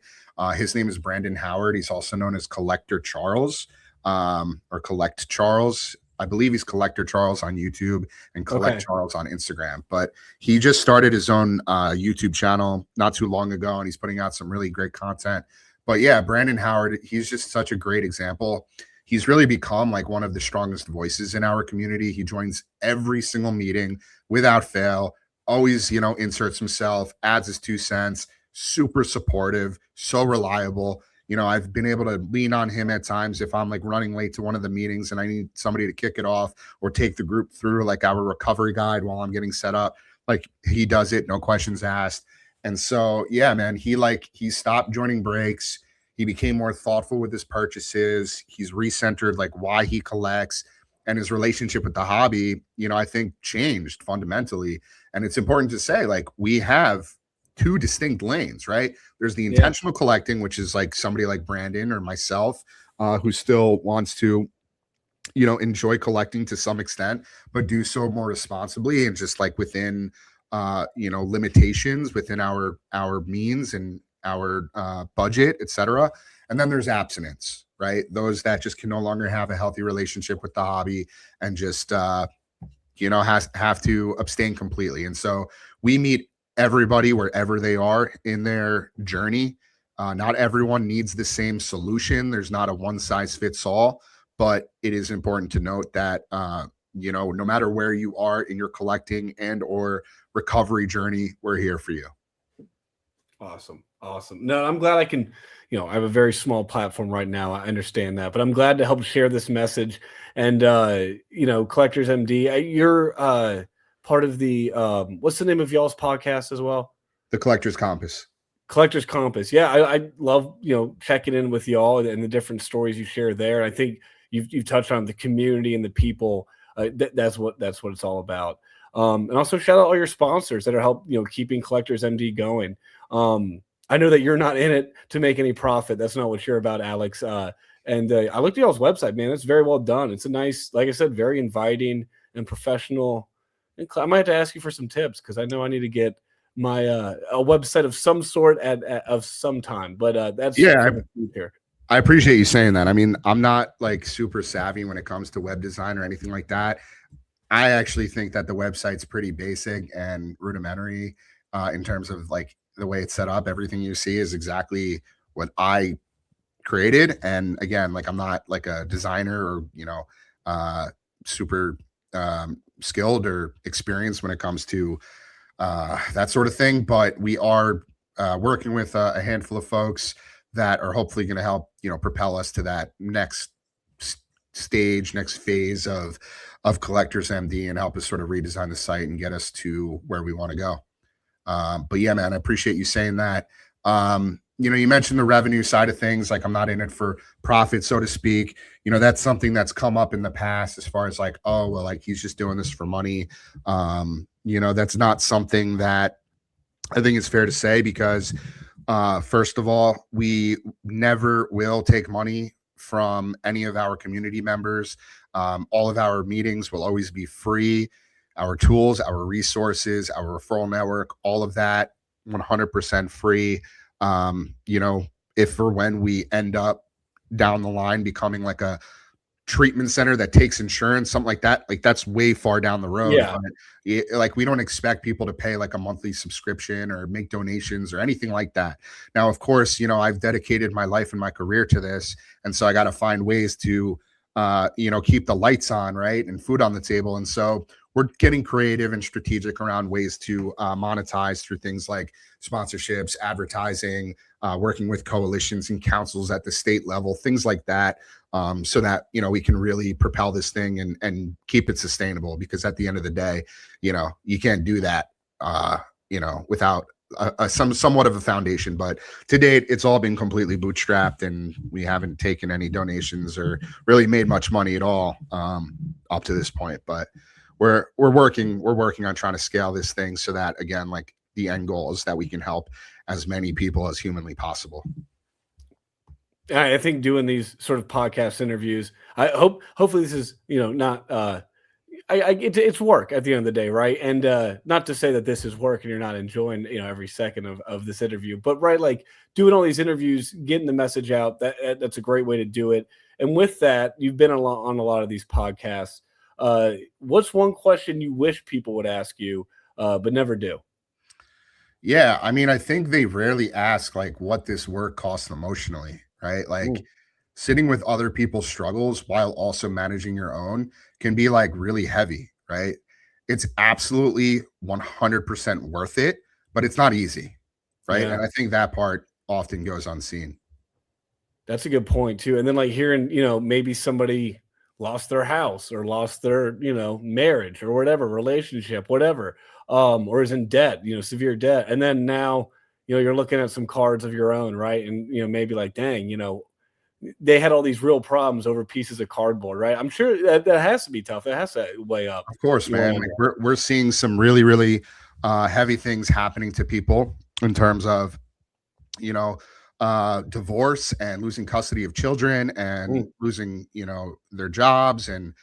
Speaker 2: His name is Brandon Howard. He's also known as Collector Charles, or Collect Charles. I believe he's Collector Charles on YouTube and Collect Charles on Instagram. But he just started his own YouTube channel not too long ago, and he's putting out some really great content. But yeah, Brandon Howard, he's just such a great example. he's really become like one of the strongest voices in our community. He joins every single meeting without fail, always, inserts himself, adds his 2 cents, super supportive, so reliable. I've been able to lean on him at times if I'm like running late to one of the meetings and I need somebody to kick it off or take the group through like our recovery guide while I'm getting set up. Like he does it, no questions asked. And so, yeah, man, he stopped joining breaks. He became more thoughtful with his purchases. He's recentered like why he collects, and his relationship with the hobby, I think changed fundamentally. And it's important to say, like, we have two distinct lanes, right? There's the intentional collecting, which is like somebody like Brandon or myself, who still wants to, enjoy collecting to some extent, but do so more responsibly and just like within, limitations within our means and our budget, etc. And then there's abstinence, right? Those that just can no longer have a healthy relationship with the hobby and just have to abstain completely. And so we meet everybody wherever they are in their journey. Not everyone needs the same solution. There's not a one size fits all, but it is important to note that no matter where you are in your collecting and or recovery journey, we're here for you.
Speaker 1: Awesome. No, I'm glad I can, I have a very small platform right now. I understand that, but I'm glad to help share this message. And, Collectors MD, you're part of the, what's the name of y'all's podcast as well?
Speaker 2: The Collector's Compass.
Speaker 1: Collector's Compass. Yeah. I love, checking in with y'all and the different stories you share there. I think you've touched on the community and the people. That's what it's all about. And also shout out all your sponsors that are keeping Collectors MD going. I know that you're not in it to make any profit. That's not what you're about, Alyx. And I looked at y'all's website, man. It's very well done. It's a nice, like I said, very inviting and professional. And I might have to ask you for some tips because I know I need to get my a website of some sort of some time. But that's here.
Speaker 2: I appreciate you saying that. I mean, I'm not like super savvy when it comes to web design or anything like that. I actually think that the website's pretty basic and rudimentary in terms of like the way it's set up. Everything you see is exactly what I created. And again, like I'm not like a designer or, super skilled or experienced when it comes to that sort of thing. But we are working with a handful of folks that are hopefully going to help, propel us to that next stage, next phase of Collectors MD and help us sort of redesign the site and get us to where we want to go. But yeah, man, I appreciate you saying that. You mentioned the revenue side of things. Like I'm not in it for profit, so to speak. That's something that's come up in the past as far as like, oh, well, like he's just doing this for money. That's not something that I think it's fair to say because first of all, we never will take money from any of our community members. All of our meetings will always be free. Our tools, our resources, our referral network, all of that 100% free. If or when we end up down the line becoming like a treatment center that takes insurance, something like that, like that's way far down the road.
Speaker 1: Yeah.
Speaker 2: But like we don't expect people to pay like a monthly subscription or make donations or anything like that. Now, of course, I've dedicated my life and my career to this. And so I got to find ways to, keep the lights on, right, and food on the table. And so we're getting creative and strategic around ways to monetize through things like sponsorships, advertising, working with coalitions and councils at the state level, things like that, so that, we can really propel this thing and keep it sustainable. Because at the end of the day, you can't do that, without somewhat of a foundation. But to date, it's all been completely bootstrapped, and we haven't taken any donations or really made much money at all up to this point. But we're working on trying to scale this thing so that, again, like the end goal is that we can help as many people as humanly possible.
Speaker 1: I think doing these sort of podcast interviews, hopefully this is, not, it's work at the end of the day. Right. And not to say that this is work and you're not enjoying, every second of this interview, but right. Like doing all these interviews, getting the message out, that's a great way to do it. And with that, you've been on a lot of these podcasts. What's one question you wish people would ask you, but never do?
Speaker 2: Yeah. I mean, I think they rarely ask like what this work costs emotionally, right? Like, sitting with other people's struggles while also managing your own can be like really heavy, right? It's absolutely 100% worth it, but it's not easy, right?
Speaker 1: Yeah.
Speaker 2: And I think that part often goes unseen.
Speaker 1: That's a good point too. And then like hearing, maybe somebody lost their house or lost their, marriage or whatever, relationship, whatever, or is in debt, severe debt. And then now, you're looking at some cards of your own, right? And maybe like, dang, they had all these real problems over pieces of cardboard, right? I'm sure that has to be tough. It has to weigh up.
Speaker 2: Of course, man. Like we're seeing some really, really heavy things happening to people in terms of, you know, divorce and losing custody of children and
Speaker 1: Mm.
Speaker 2: losing, their jobs and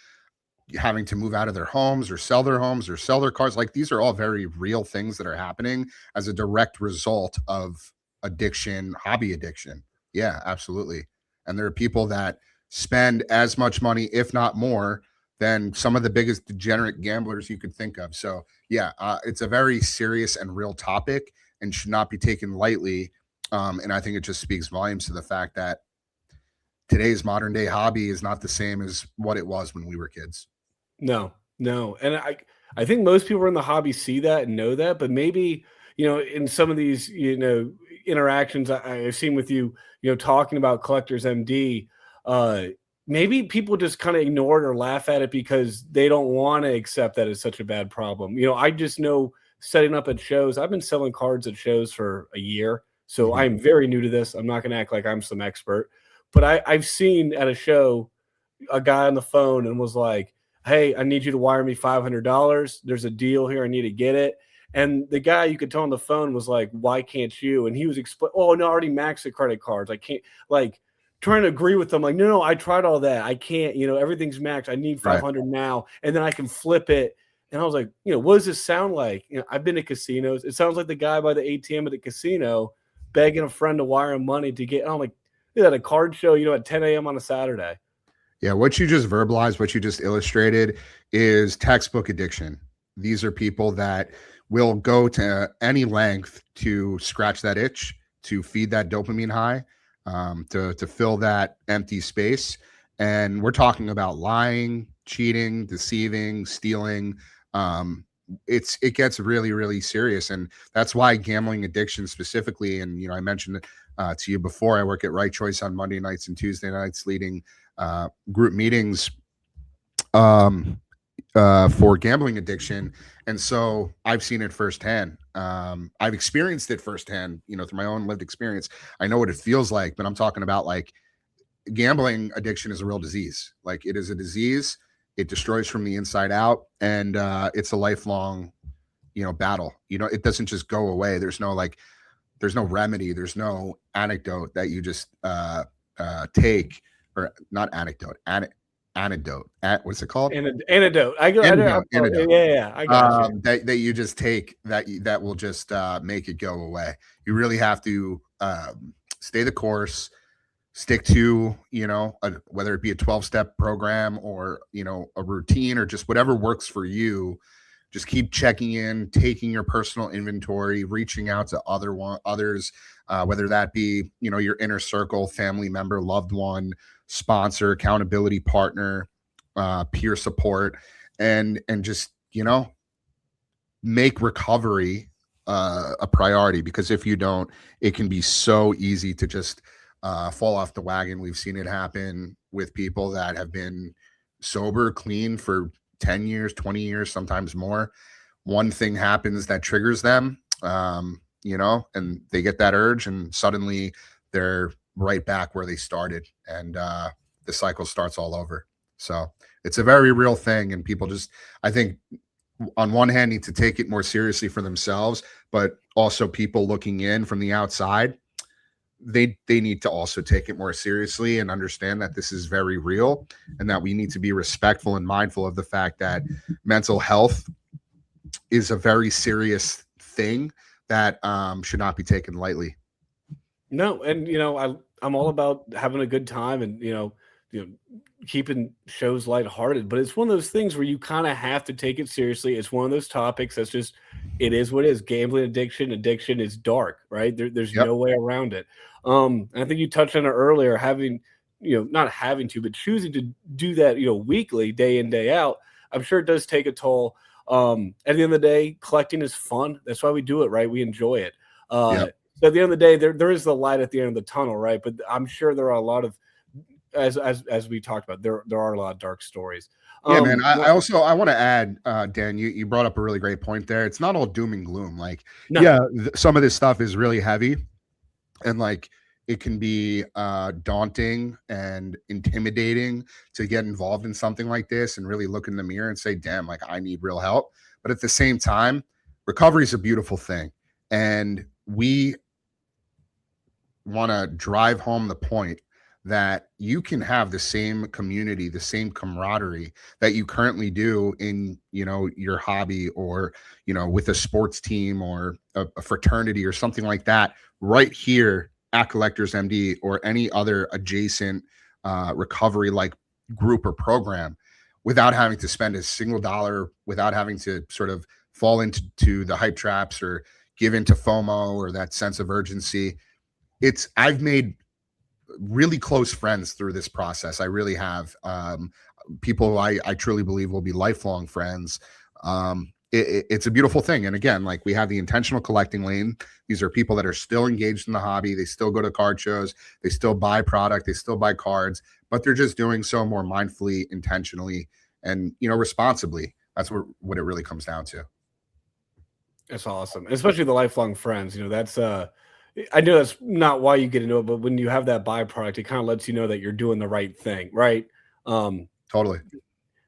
Speaker 2: having to move out of their homes or sell their homes or sell their cars. Like these are all very real things that are happening as a direct result of addiction, hobby addiction. Yeah, absolutely. And there are people that spend as much money, if not more, than some of the biggest degenerate gamblers you could think of. So, yeah, it's a very serious and real topic and should not be taken lightly. And I think it just speaks volumes to the fact that today's modern day hobby is not the same as what it was when we were kids.
Speaker 1: No, no, and I think most people in the hobby see that and know that, but maybe, in some of these, interactions I've seen with you, talking about Collectors MD, uh, maybe people just kinda ignore it or laugh at it because they don't wanna accept that it's such a bad problem. I just know setting up at shows I've been selling cards at shows for a year, so
Speaker 2: Mhm.
Speaker 1: I'm very new to this. I'm not gonna act like I'm some expert, but I've seen at a show a guy on the phone and was like, "Hey, I need you to wire me $500. There's a deal here. I need to get it." And the guy, you could tell on the phone, was like, "Why can't you?" And he was explaining, "Oh no, I already maxed the credit cards. I can't." Like trying to agree with them, like, "No, no, I tried all that. I can't. Everything's maxed. I need
Speaker 2: Right.
Speaker 1: 500 now, and then I can flip it." And I was like, "What does this sound like?" I've been to casinos. It sounds like the guy by the ATM at the casino begging a friend to wire him money to get. I'm like, "Yeah, at a card show, at 10 a.m. on a Saturday."
Speaker 2: Yeah, what you just verbalized, what you just illustrated is textbook addiction. These are people that will go to any length to scratch that itch, to feed that dopamine high, to fill that empty space. And we're talking about lying, cheating, deceiving, stealing. It gets really, really serious, and that's why gambling addiction specifically. And I mentioned it to you before. I work at Right Choice on Monday nights and Tuesday nights, leading group meetings for gambling addiction. And so I've seen it firsthand. I've experienced it firsthand, through my own lived experience. I know what it feels like, but I'm talking about like gambling addiction is a real disease. Like it is a disease. It destroys from the inside out. And it's a lifelong, battle. It doesn't just go away. There's no remedy. There's no anecdote that you just take, or not anecdote, antidote. What's it called?
Speaker 1: Antidote.
Speaker 2: Antidote.
Speaker 1: Yeah, I got you.
Speaker 2: That you just take that will just make it go away. You really have to stay the course, stick to whether it be a 12-step program or a routine or just whatever works for you. Just keep checking in, taking your personal inventory, reaching out to others, whether that be your inner circle, family member, loved one, sponsor, accountability partner, peer support, and just make recovery a priority, because if you don't, it can be so easy to just fall off the wagon. We've seen it happen with people that have been sober, clean for 10 years, 20 years, sometimes more. One thing happens that triggers them, and they get that urge, and suddenly they're right back where they started, and the cycle starts all over. So it's a very real thing, and people just, I think, on one hand, need to take it more seriously for themselves, but also people looking in from the outside, they need to also take it more seriously and understand that this is very real, and that we need to be respectful and mindful of the fact that mental health is a very serious thing that should not be taken lightly.
Speaker 1: No, and I'm all about having a good time and you know keeping shows lighthearted, but it's one of those things where you kind of have to take it seriously. It's one of those topics that's just it is what it is. Gambling addiction is dark, right? There's
Speaker 2: Yep.
Speaker 1: no way around it. And I think you touched on it earlier, having not having to, but choosing to do that, weekly, day in, day out, I'm sure it does take a toll. At the end of the day, collecting is fun. That's why we do it, right? We enjoy it.
Speaker 2: Yep.
Speaker 1: So at the end of the day, there is the light at the end of the tunnel, right? But I'm sure there are a lot of, as we talked about, there are a lot of dark stories.
Speaker 2: Yeah, man. I want to add, Dan, you brought up a really great point there. It's not all doom and gloom. Like,
Speaker 1: No.
Speaker 2: yeah, some of this stuff is really heavy, and like it can be daunting and intimidating to get involved in something like this and really look in the mirror and say, damn, like I need real help. But at the same time, recovery is a beautiful thing. And we want to drive home the point that you can have the same community, the same camaraderie that you currently do in, your hobby or, with a sports team or a fraternity or something like that right here at Collectors MD or any other adjacent recovery like group or program without having to spend a single dollar, without having to sort of fall into the hype traps or give into FOMO or that sense of urgency. I've made really close friends through this process. I really have people I truly believe will be lifelong friends. It's a beautiful thing. And again, like we have the intentional collecting lane. These are people that are still engaged in the hobby. They still go to card shows. They still buy product. They still buy cards, but they're just doing so more mindfully, intentionally, and, responsibly. That's what it really comes down to.
Speaker 1: That's awesome. Especially the lifelong friends, that's, I know that's not why you get into it, but when you have that byproduct, it kind of lets you know that you're doing the right thing, right?
Speaker 2: Totally.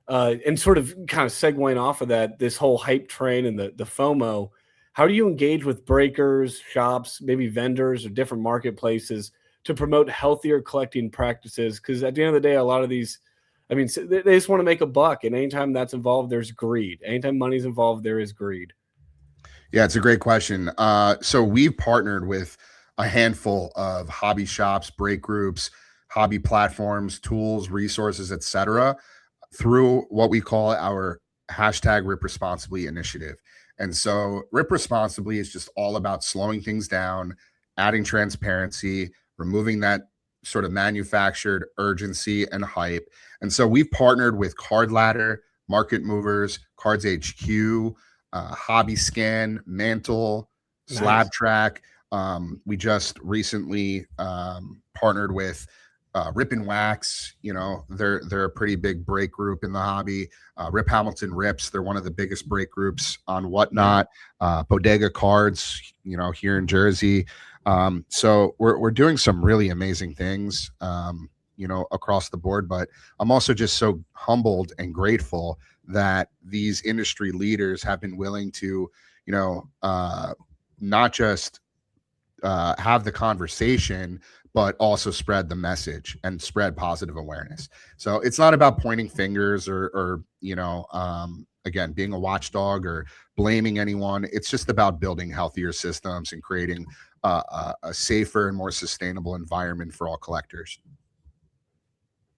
Speaker 1: And sort of kind of segueing off of that, this whole hype train and the FOMO, how do you engage with breakers, shops, maybe vendors or different marketplaces to promote healthier collecting practices? Because at the end of the day, a lot of these, they just want to make a buck. And anytime that's involved, there's greed. Anytime money's involved, there is greed.
Speaker 2: Yeah, it's a great question. So we've partnered with a handful of hobby shops, break groups, hobby platforms, tools, resources, etc., through what we call our hashtag Rip Responsibly initiative. And so Rip Responsibly is just all about slowing things down, adding transparency, removing that sort of manufactured urgency and hype. And so we've partnered with Card Ladder, Market Movers, Cards HQ, Hobby Scan, Mantle, Slab Track. We just recently partnered with Rip and Wax. They're a pretty big break group in the hobby. Rip Hamilton Rips, they're one of the biggest break groups on Whatnot. Bodega Cards, here in Jersey. So we're doing some really amazing things, across the board. But I'm also just so humbled and grateful that these industry leaders have been willing to, not just have the conversation, but also spread the message and spread positive awareness. So it's not about pointing fingers or again, being a watchdog or blaming anyone. It's just about building healthier systems and creating a safer and more sustainable environment for all collectors.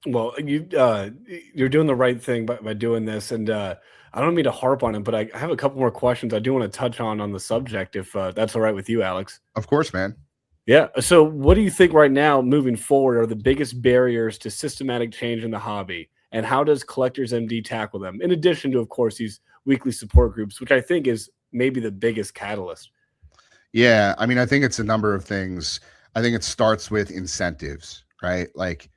Speaker 1: Well, you're doing the right thing by doing this, and I don't mean to harp on it, but I have a couple more questions I do want to touch on the subject, if that's all right with you, Alyx.
Speaker 2: Of course, man.
Speaker 1: Yeah. So, what do you think right now, moving forward, are the biggest barriers to systematic change in the hobby, and how does Collectors MD tackle them? In addition to, of course, these weekly support groups, which I think is maybe the biggest catalyst.
Speaker 2: Yeah, I think it's a number of things. I think it starts with incentives, right? Like,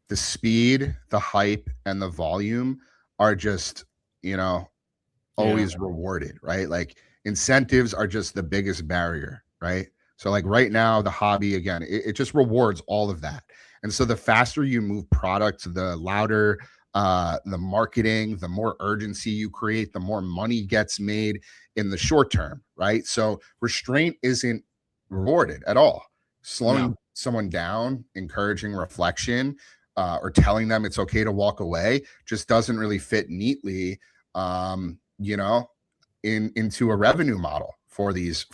Speaker 2: the speed, the hype, and the volume are just, always rewarded, right? Like incentives are just the biggest barrier, right? So like right now, the hobby, again, it just rewards all of that. And so the faster you move products, the louder the marketing, the more urgency you create, the more money gets made in the short term, right? So restraint isn't rewarded at all. Slowing someone down, encouraging reflection, or telling them it's okay to walk away just doesn't really fit neatly, into a revenue model for these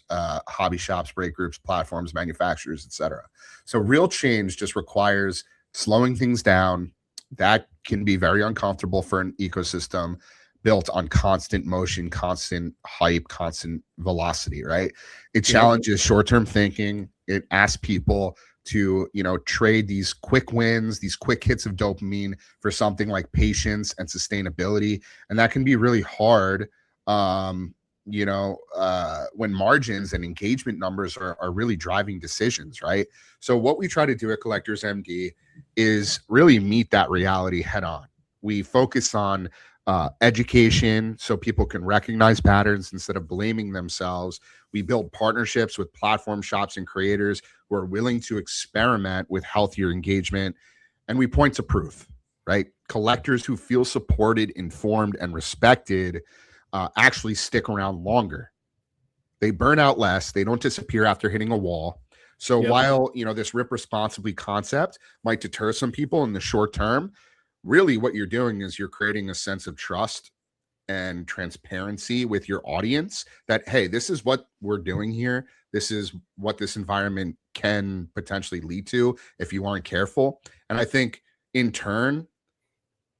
Speaker 2: hobby shops, break groups, platforms, manufacturers, etc. So real change just requires slowing things down. That can be very uncomfortable for an ecosystem built on constant motion, constant hype, constant velocity, right? It challenges short-term thinking. It asks people to, trade these quick wins, these quick hits of dopamine for something like patience and sustainability. And that can be really hard, when margins and engagement numbers are really driving decisions, right? So what we try to do at Collectors MD is really meet that reality head on. We focus on education so people can recognize patterns instead of blaming themselves. We build partnerships with platform shops and creators who are willing to experiment with healthier engagement. And we point to proof, right? Collectors who feel supported, informed, and respected actually stick around longer. They burn out less. They don't disappear after hitting a wall. So while, this rip responsibly concept might deter some people in the short term, really what you're doing is you're creating a sense of trust and transparency with your audience that, hey, this is what we're doing here. This is what this environment can potentially lead to if you aren't careful. And I think in turn,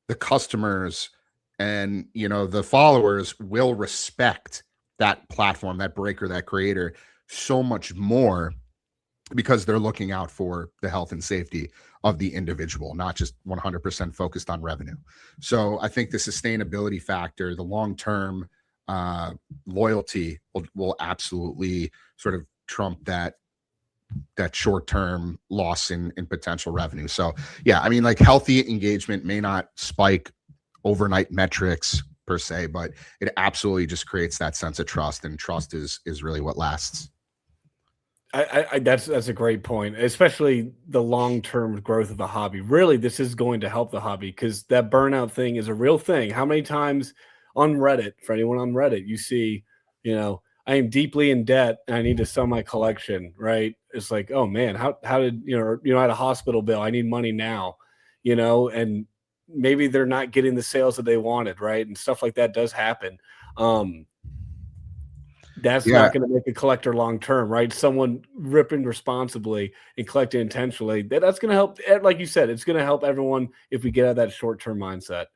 Speaker 2: the customers and, the followers will respect that platform, that breaker, that creator so much more because they're looking out for the health and safety of the individual, not just 100% focused on revenue. So I think the sustainability factor, the long-term loyalty will absolutely sort of trump that short-term loss in potential revenue. So yeah, I mean, like, healthy engagement may not spike overnight metrics per se, but it absolutely just creates that sense of trust, and trust is really what lasts.
Speaker 1: That's a great point, especially the long-term growth of the hobby. Really, this is going to help the hobby because that burnout thing is a real thing. How many times on Reddit, for anyone on Reddit, you see, I am deeply in debt and I need to sell my collection, right? It's like, oh man, how did, I had a hospital bill. I need money now, and maybe they're not getting the sales that they wanted, right? And stuff like that does happen. That's not going to make a collector long term, right? Someone ripping responsibly and collecting intentionally. That's going to help. Like you said, it's going to help everyone if we get out of that short term mindset.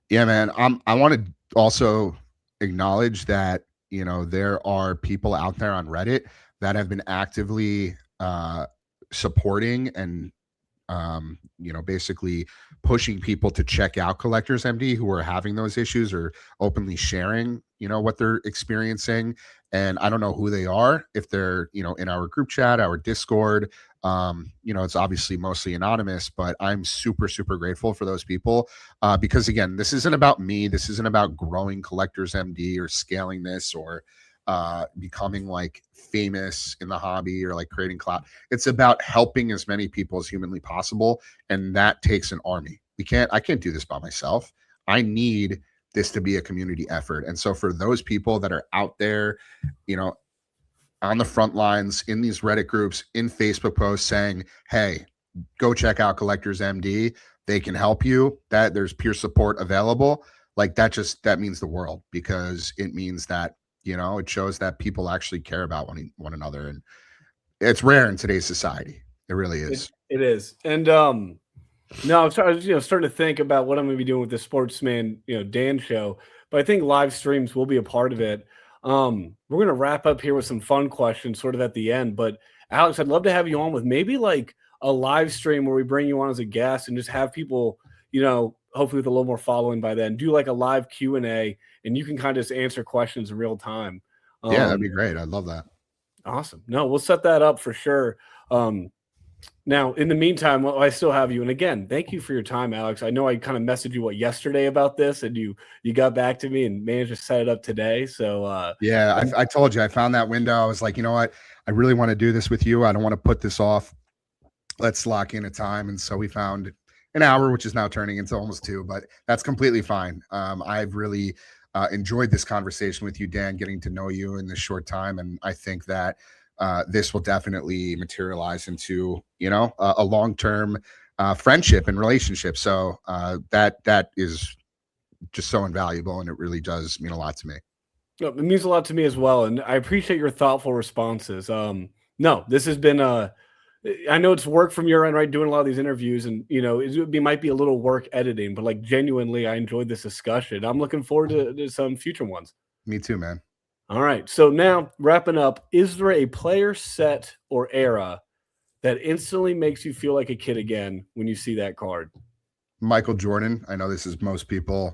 Speaker 2: Yeah, man. I want to also acknowledge that, there are people out there on Reddit that have been actively supporting and basically pushing people to check out Collectors MD who are having those issues or openly sharing, what they're experiencing. And I don't know who they are, if they're, in our group chat, our Discord. It's obviously mostly anonymous, but I'm super, super grateful for those people because, again, this isn't about me. This isn't about growing Collectors MD or scaling this or becoming like famous in the hobby or like creating clout. It's about helping as many people as humanly possible, and that takes an army. I can't do this by myself. I need this to be a community effort. And so for those people that are out there, on the front lines, in these Reddit groups, in Facebook posts saying, hey, go check out Collectors MD, they can help you, that there's peer support available, like that means the world, because it means that it shows that people actually care about one another, and it's rare in today's society. It really is.
Speaker 1: It is. And no, I'm starting to think about what I'm going to be doing with the Sportsman, Dan show. But I think live streams will be a part of it. We're going to wrap up here with some fun questions, sort of at the end. But Alyx, I'd love to have you on with maybe like a live stream where we bring you on as a guest and just have people, hopefully with a little more following by then, do like a live Q&A, and you can kind of just answer questions in real time.
Speaker 2: Yeah, that'd be great. I'd love that.
Speaker 1: Awesome. No, we'll set that up for sure. Now, in the meantime, I still have you. And again, thank you for your time, Alyx. I know I kind of messaged you yesterday about this, and you got back to me and managed to set it up today. So
Speaker 2: yeah, I told you I found that window. I was like, you know what? I really want to do this with you. I don't want to put this off. Let's lock in a time. And so we found an hour, which is now turning into almost 2, but that's completely fine. I've really enjoyed this conversation with you, Dan, getting to know you in this short time. And I think that this will definitely materialize into, a long-term friendship and relationship. So that is just so invaluable, and it really does mean a lot to me.
Speaker 1: It means a lot to me as well, and I appreciate your thoughtful responses. No, this has been I know it's work from your end, right? Doing a lot of these interviews, and it might be a little work editing, but like genuinely, I enjoyed this discussion. I'm looking forward to some future ones.
Speaker 2: Me too, man.
Speaker 1: All right. So now wrapping up, is there a player, set, or era that instantly makes you feel like a kid again when you see that card?
Speaker 2: Michael Jordan. I know this is most people's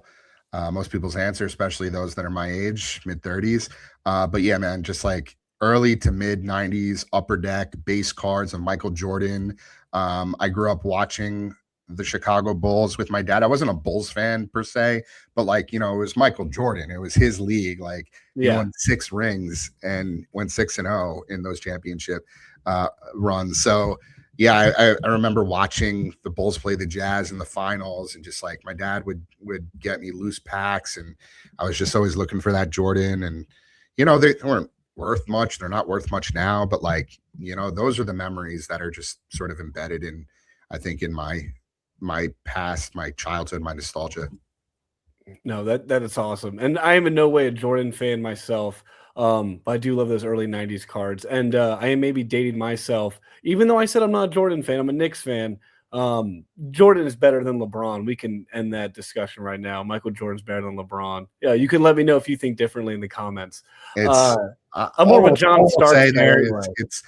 Speaker 2: answer, especially those that are my age, mid 30s. But yeah, man, just like early to mid 90s upper deck base cards of Michael Jordan. I grew up watching the Chicago Bulls with my dad. I wasn't a Bulls fan per se, but like, it was Michael Jordan. It was his league. Like he
Speaker 1: Yeah.
Speaker 2: won 6 rings and went 6-0 in those championship runs. So yeah, I remember watching the Bulls play the Jazz in the finals, and just like my dad would get me loose packs, and I was just always looking for that Jordan. And they weren't worth much; they're not worth much now, but like those are the memories that are just sort of embedded in, I think, in my past, my childhood, my nostalgia.
Speaker 1: No, that is awesome. And I am in no way a Jordan fan myself. But I do love those early 90s cards. And I am maybe dating myself, even though I said I'm not a Jordan fan, I'm a Knicks fan. Jordan is better than LeBron. We can end that discussion right now. Michael Jordan's better than LeBron. Yeah, you can let me know if you think differently in the comments.
Speaker 2: It's
Speaker 1: I'm more of a John Starks
Speaker 2: say
Speaker 1: fan
Speaker 2: there.
Speaker 1: anyway.
Speaker 2: It's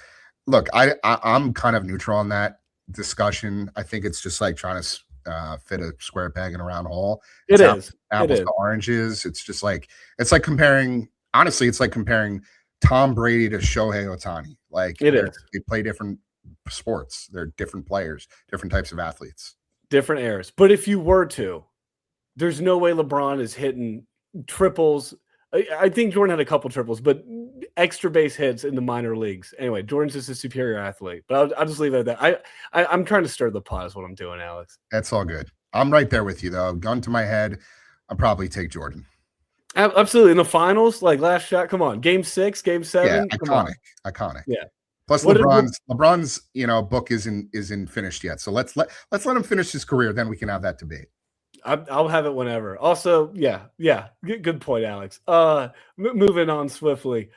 Speaker 2: look, I'm kind of neutral on that discussion. I think it's just like trying to fit a square peg in a round hole.
Speaker 1: It
Speaker 2: It's
Speaker 1: is.
Speaker 2: apples to oranges. It's just like it's like comparing. Honestly, it's like comparing Tom Brady to Shohei Ohtani. Like they play different sports. They're different players, different types of athletes,
Speaker 1: different eras. But if you were to, there's no way LeBron is hitting triples. I think Jordan had a couple triples, but extra base hits in the minor leagues. Anyway, Jordan's just a superior athlete. But I'll just leave it at that. I'm trying to stir the pot is what I'm doing, Alex.
Speaker 2: That's all good. I'm right there with you, though. Gun to my head, I'll probably take Jordan.
Speaker 1: Absolutely. In the finals, like last shot, come on. Game 6, Game 7.
Speaker 2: Yeah, iconic.
Speaker 1: Yeah.
Speaker 2: Plus LeBron's book isn't finished yet. So let's let him finish his career. Then we can have that debate.
Speaker 1: I'll have it whenever. Also, yeah. Good point, Alex. Moving on swiftly.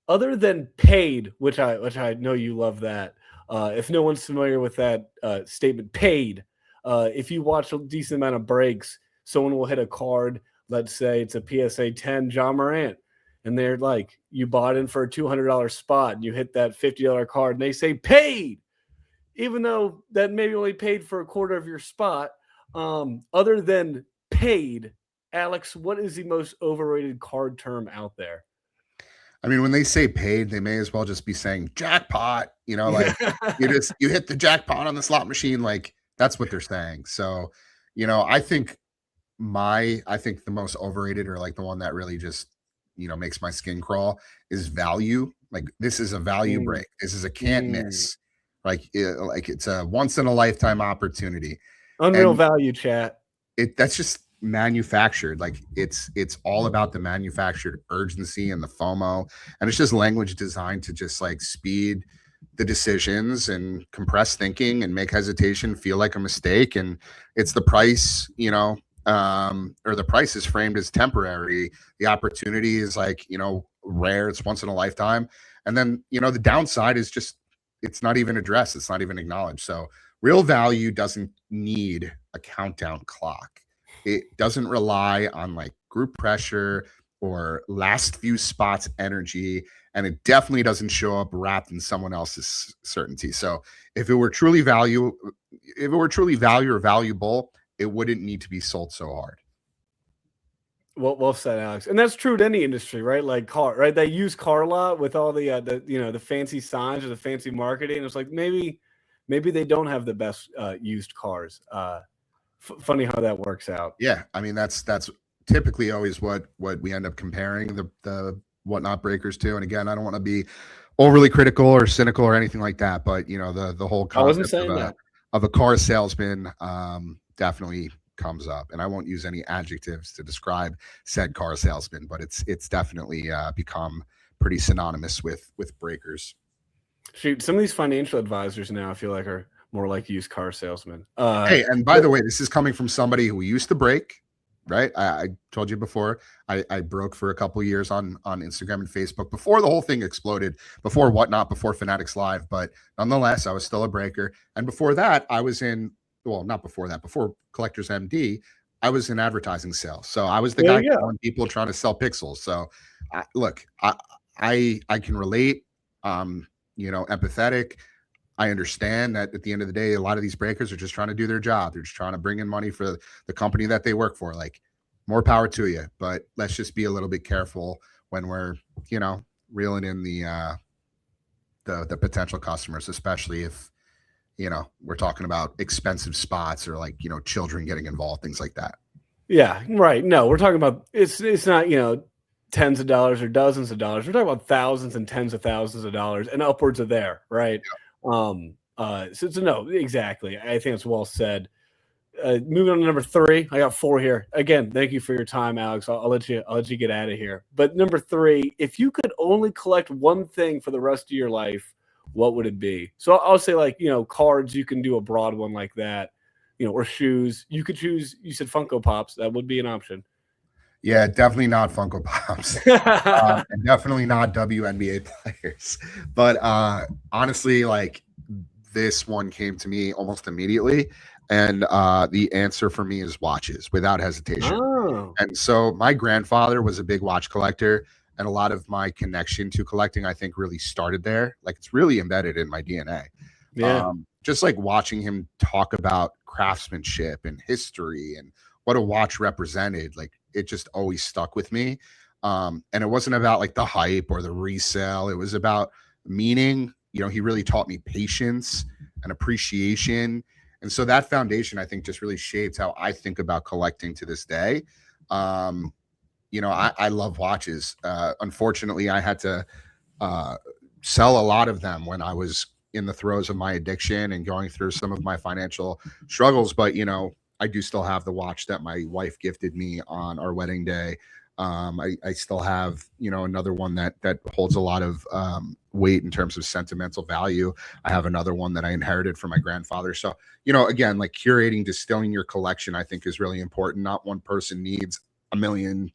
Speaker 1: Other than paid, which I know you love that. If no one's familiar with that statement, paid. If you watch a decent amount of breaks, someone will hit a card. Let's say it's a PSA 10 John Morant, and they're like, you bought in for a $200 spot, and you hit that $50 card, and they say paid, even though that maybe only paid for a quarter of your spot. Other than paid, Alex, what is the most overrated card term out there?
Speaker 2: I mean, when they say paid, they may as well just be saying jackpot. Like you hit the jackpot on the slot machine. Like that's what they're saying. So, I think the most overrated, or like the one that really just makes my skin crawl, is value. Like this is a value break. This is a can't miss. Like it's a once in a lifetime opportunity.
Speaker 1: Unreal value, chat.
Speaker 2: That's just manufactured. Like it's all about the manufactured urgency and the FOMO, and it's just language designed to just like speed the decisions and compress thinking and make hesitation feel like a mistake. And it's the price, or the price is framed as temporary. The opportunity is like, rare. It's once in a lifetime. And then, the downside is just, it's not even addressed. It's not even acknowledged. So real value doesn't need a countdown clock. It doesn't rely on like group pressure or last few spots energy. And it definitely doesn't show up wrapped in someone else's certainty. So if it were truly value or valuable, it wouldn't need to be sold so hard.
Speaker 1: Well said, Alex. And that's true to any industry, right? Like car, right? They use car a lot with all the fancy signs or the fancy marketing. It's like maybe they don't have the best used cars. Funny how that works out.
Speaker 2: Yeah, I mean that's typically always what we end up comparing the whatnot breakers to. And again, I don't want to be overly critical or cynical or anything like that, but the whole concept of a car salesman definitely comes up. And I won't use any adjectives to describe said car salesman, but it's definitely become pretty synonymous with breakers.
Speaker 1: Shoot, some of these financial advisors now I feel like are more like used car salesmen.
Speaker 2: Hey, and by the way, this is coming from somebody who used to break, right? I told you before, I broke for a couple of years on Instagram and Facebook before the whole thing exploded, before Whatnot, before Fanatics Live. But nonetheless, I was still a breaker. And before that, I was not before that, before Collectors MD, I was in advertising sales. So I was the guy calling people trying to sell pixels. So look, I can relate, empathetic. I understand that at the end of the day, a lot of these breakers are just trying to do their job. They're just trying to bring in money for the company that they work for. Like, more power to you, but let's just be a little bit careful when we're, reeling in the potential customers, especially if, we're talking about expensive spots or like, children getting involved, things like that.
Speaker 1: Yeah, right. No, we're talking about it's not, tens of dollars or dozens of dollars. We're talking about thousands and tens of thousands of dollars and upwards of there, right? So no, exactly. I think it's well said. Moving on to number 3, I got 4 here. Again, thank you for your time, Alyx. I'll let you get out of here. But number 3, if you could only collect one thing for the rest of your life, what would it be? So I'll say, like, cards. You can do a broad one like that, or shoes. You could choose. You said Funko Pops. That would be an option.
Speaker 2: Yeah, definitely not Funko Pops. And definitely not WNBA players. But honestly, like, this one came to me almost immediately. And the answer for me is watches, without hesitation.
Speaker 1: Oh.
Speaker 2: And so my grandfather was a big watch collector, and a lot of my connection to collecting, I think, really started there. Like, it's really embedded in my DNA.
Speaker 1: Yeah.
Speaker 2: Just like watching him talk about craftsmanship and history and what a watch represented, like, it just always stuck with me. And it wasn't about like the hype or the resale. It was about meaning. He really taught me patience and appreciation. And so that foundation, I think, just really shaped how I think about collecting to this day. I love watches. Unfortunately, I had to sell a lot of them when I was in the throes of my addiction and going through some of my financial struggles. But, I do still have the watch that my wife gifted me on our wedding day. I still have, another one that holds a lot of weight in terms of sentimental value. I have another one that I inherited from my grandfather. So, again, like, curating, distilling your collection, I think, is really important. Not one person needs a million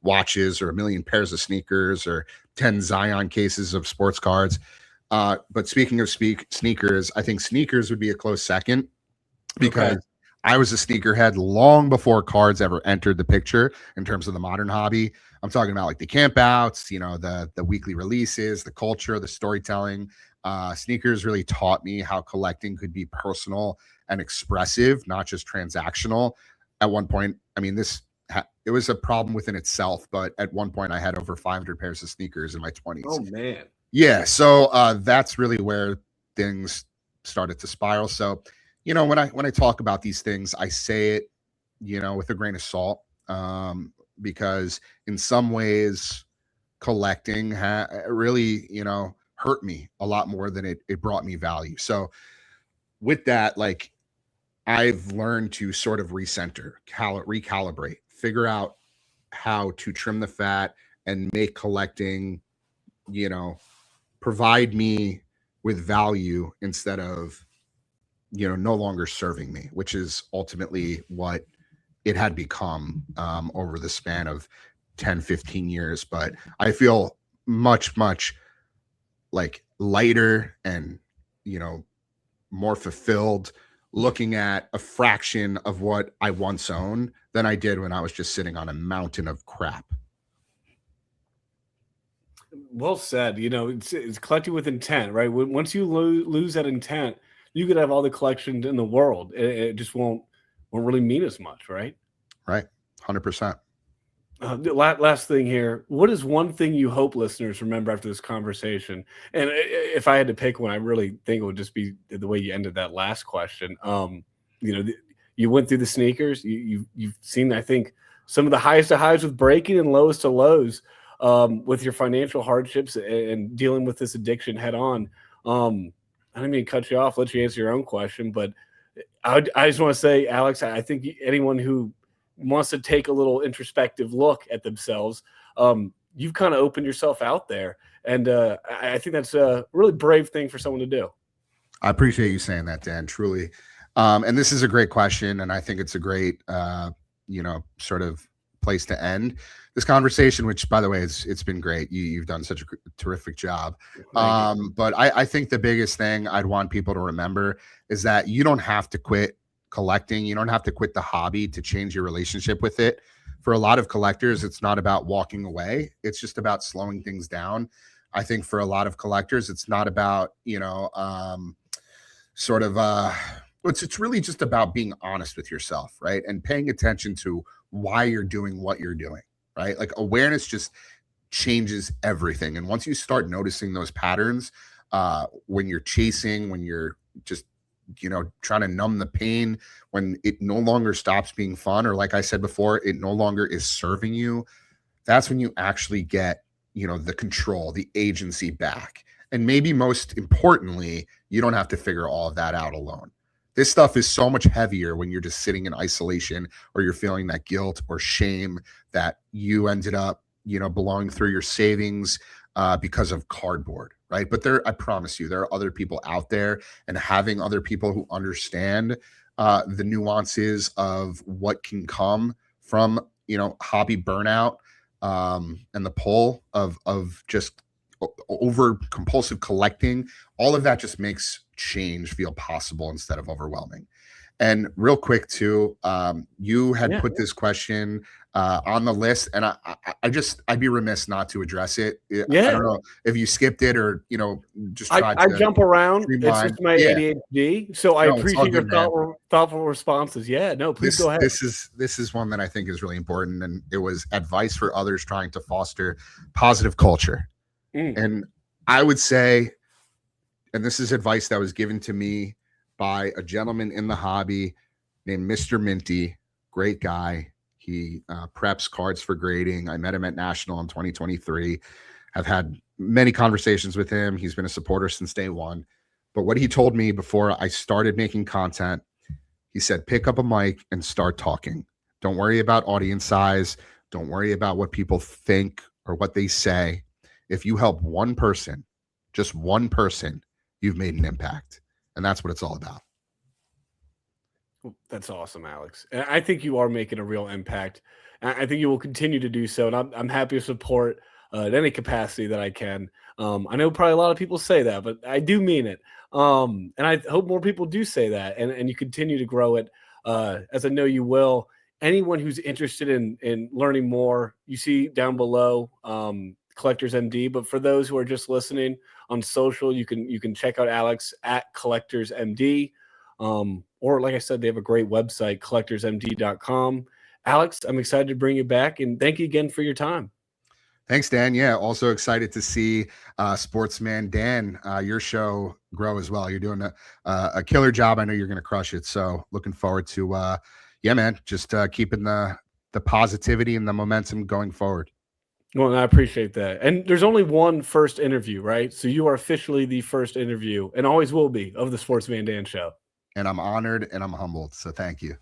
Speaker 2: watches or a million pairs of sneakers or 10 Zion cases of sports cards. But speaking of sneakers, I think sneakers would be a close second, because I was a sneakerhead long before cards ever entered the picture in terms of the modern hobby. I'm talking about like the campouts, the weekly releases, the culture, the storytelling. Sneakers really taught me how collecting could be personal and expressive, not just transactional. At one point, I mean, it was a problem within itself, but at one point I had over 500 pairs of sneakers in my 20s.
Speaker 1: Oh, man.
Speaker 2: Yeah. So that's really where things started to spiral. So, when I talk about these things, I say it, with a grain of salt, because in some ways collecting really, hurt me a lot more than it brought me value. So with that, like, I've learned to sort of recenter, recalibrate, figure out how to trim the fat and make collecting, provide me with value instead of, no longer serving me, which is ultimately what it had become over the span of 10, 15 years. But I feel much, much like lighter and, more fulfilled looking at a fraction of what I once owned than I did when I was just sitting on a mountain of crap.
Speaker 1: Well said. It's collecting with intent, right? Once you lose that intent, you could have all the collections in the world. It just won't really mean as much, right?
Speaker 2: Right. 100%.
Speaker 1: The last thing here. What is one thing you hope listeners remember after this conversation? And if I had to pick one, I really think it would just be the way you ended that last question. You went through the sneakers. You've seen, I think, some of the highest of highs with breaking and lowest to lows with your financial hardships and dealing with this addiction head on. I didn't mean to cut you off, let you answer your own question, but I just want to say, Alyx, I think anyone who wants to take a little introspective look at themselves, you've kind of opened yourself out there. And I think that's a really brave thing for someone to do.
Speaker 2: I appreciate you saying that, Dan, truly. And this is a great question. And I think it's a great, sort of place to end this conversation, which, by the way, it's been great. You've done such a terrific job. But I think the biggest thing I'd want people to remember is that you don't have to quit collecting. You don't have to quit the hobby to change your relationship with it. For a lot of collectors, it's not about walking away. It's just about slowing things down. I think for a lot of collectors, it's not about, sort of it's really just about being honest with yourself, right? And paying attention to why you're doing what you're doing, right? Like awareness just changes everything. And once you start noticing those patterns, when you're chasing, when you're just trying to numb the pain, when it no longer stops being fun, or like I said before, it no longer is serving you, that's when you actually get the control, the agency back. And maybe most importantly, you don't have to figure all of that out alone. This stuff is so much heavier when you're just sitting in isolation, or you're feeling that guilt or shame that you ended up blowing through your savings because of cardboard, right? But I promise you, there are other people out there, and having other people who understand the nuances of what can come from hobby burnout, and the pull of just over compulsive collecting, all of that just makes change feel possible instead of overwhelming. And real quick too, you had put this question on the list, and I'd be remiss not to address it. I don't know if you skipped it or just tried
Speaker 1: I
Speaker 2: to
Speaker 1: jump around.
Speaker 2: streamline.
Speaker 1: It's just my ADHD, so I appreciate your thoughtful responses. Yeah, no, please go ahead.
Speaker 2: This is one that I think is really important, and it was advice for others trying to foster positive culture. And I would say, and this is advice that was given to me by a gentleman in the hobby named Mr. Minty. Great guy. He preps cards for grading. I met him at National in 2023. I've had many conversations with him. He's been a supporter since day one. But what he told me before I started making content, he said, pick up a mic and start talking. Don't worry about audience size. Don't worry about what people think or what they say. If you help one person, just one person, you've made an impact. And that's what it's all about.
Speaker 1: That's awesome, Alyx. And I think you are making a real impact. And I think you will continue to do so. And I'm happy to support in any capacity that I can. I know probably a lot of people say that, but I do mean it. And I hope more people do say that, and you continue to grow it, as I know you will. Anyone who's interested in learning more, you see down below, Collectors MD. But for those who are just listening on social, you can check out Alyx at Collectors MD. Or like I said, they have a great website, collectorsmd.com. Alyx, I'm excited to bring you back, and thank you again for your time.
Speaker 2: Thanks, Dan. Yeah, also excited to see Sportsman Dan, your show grow as well. You're doing a killer job. I know you're going to crush it. So looking forward to, just keeping the positivity and the momentum going forward.
Speaker 1: Well, I appreciate that. And there's only one first interview, right? So you are officially the first interview, and always will be, of the Sportsman Dan Show.
Speaker 2: And I'm honored and I'm humbled. So thank you.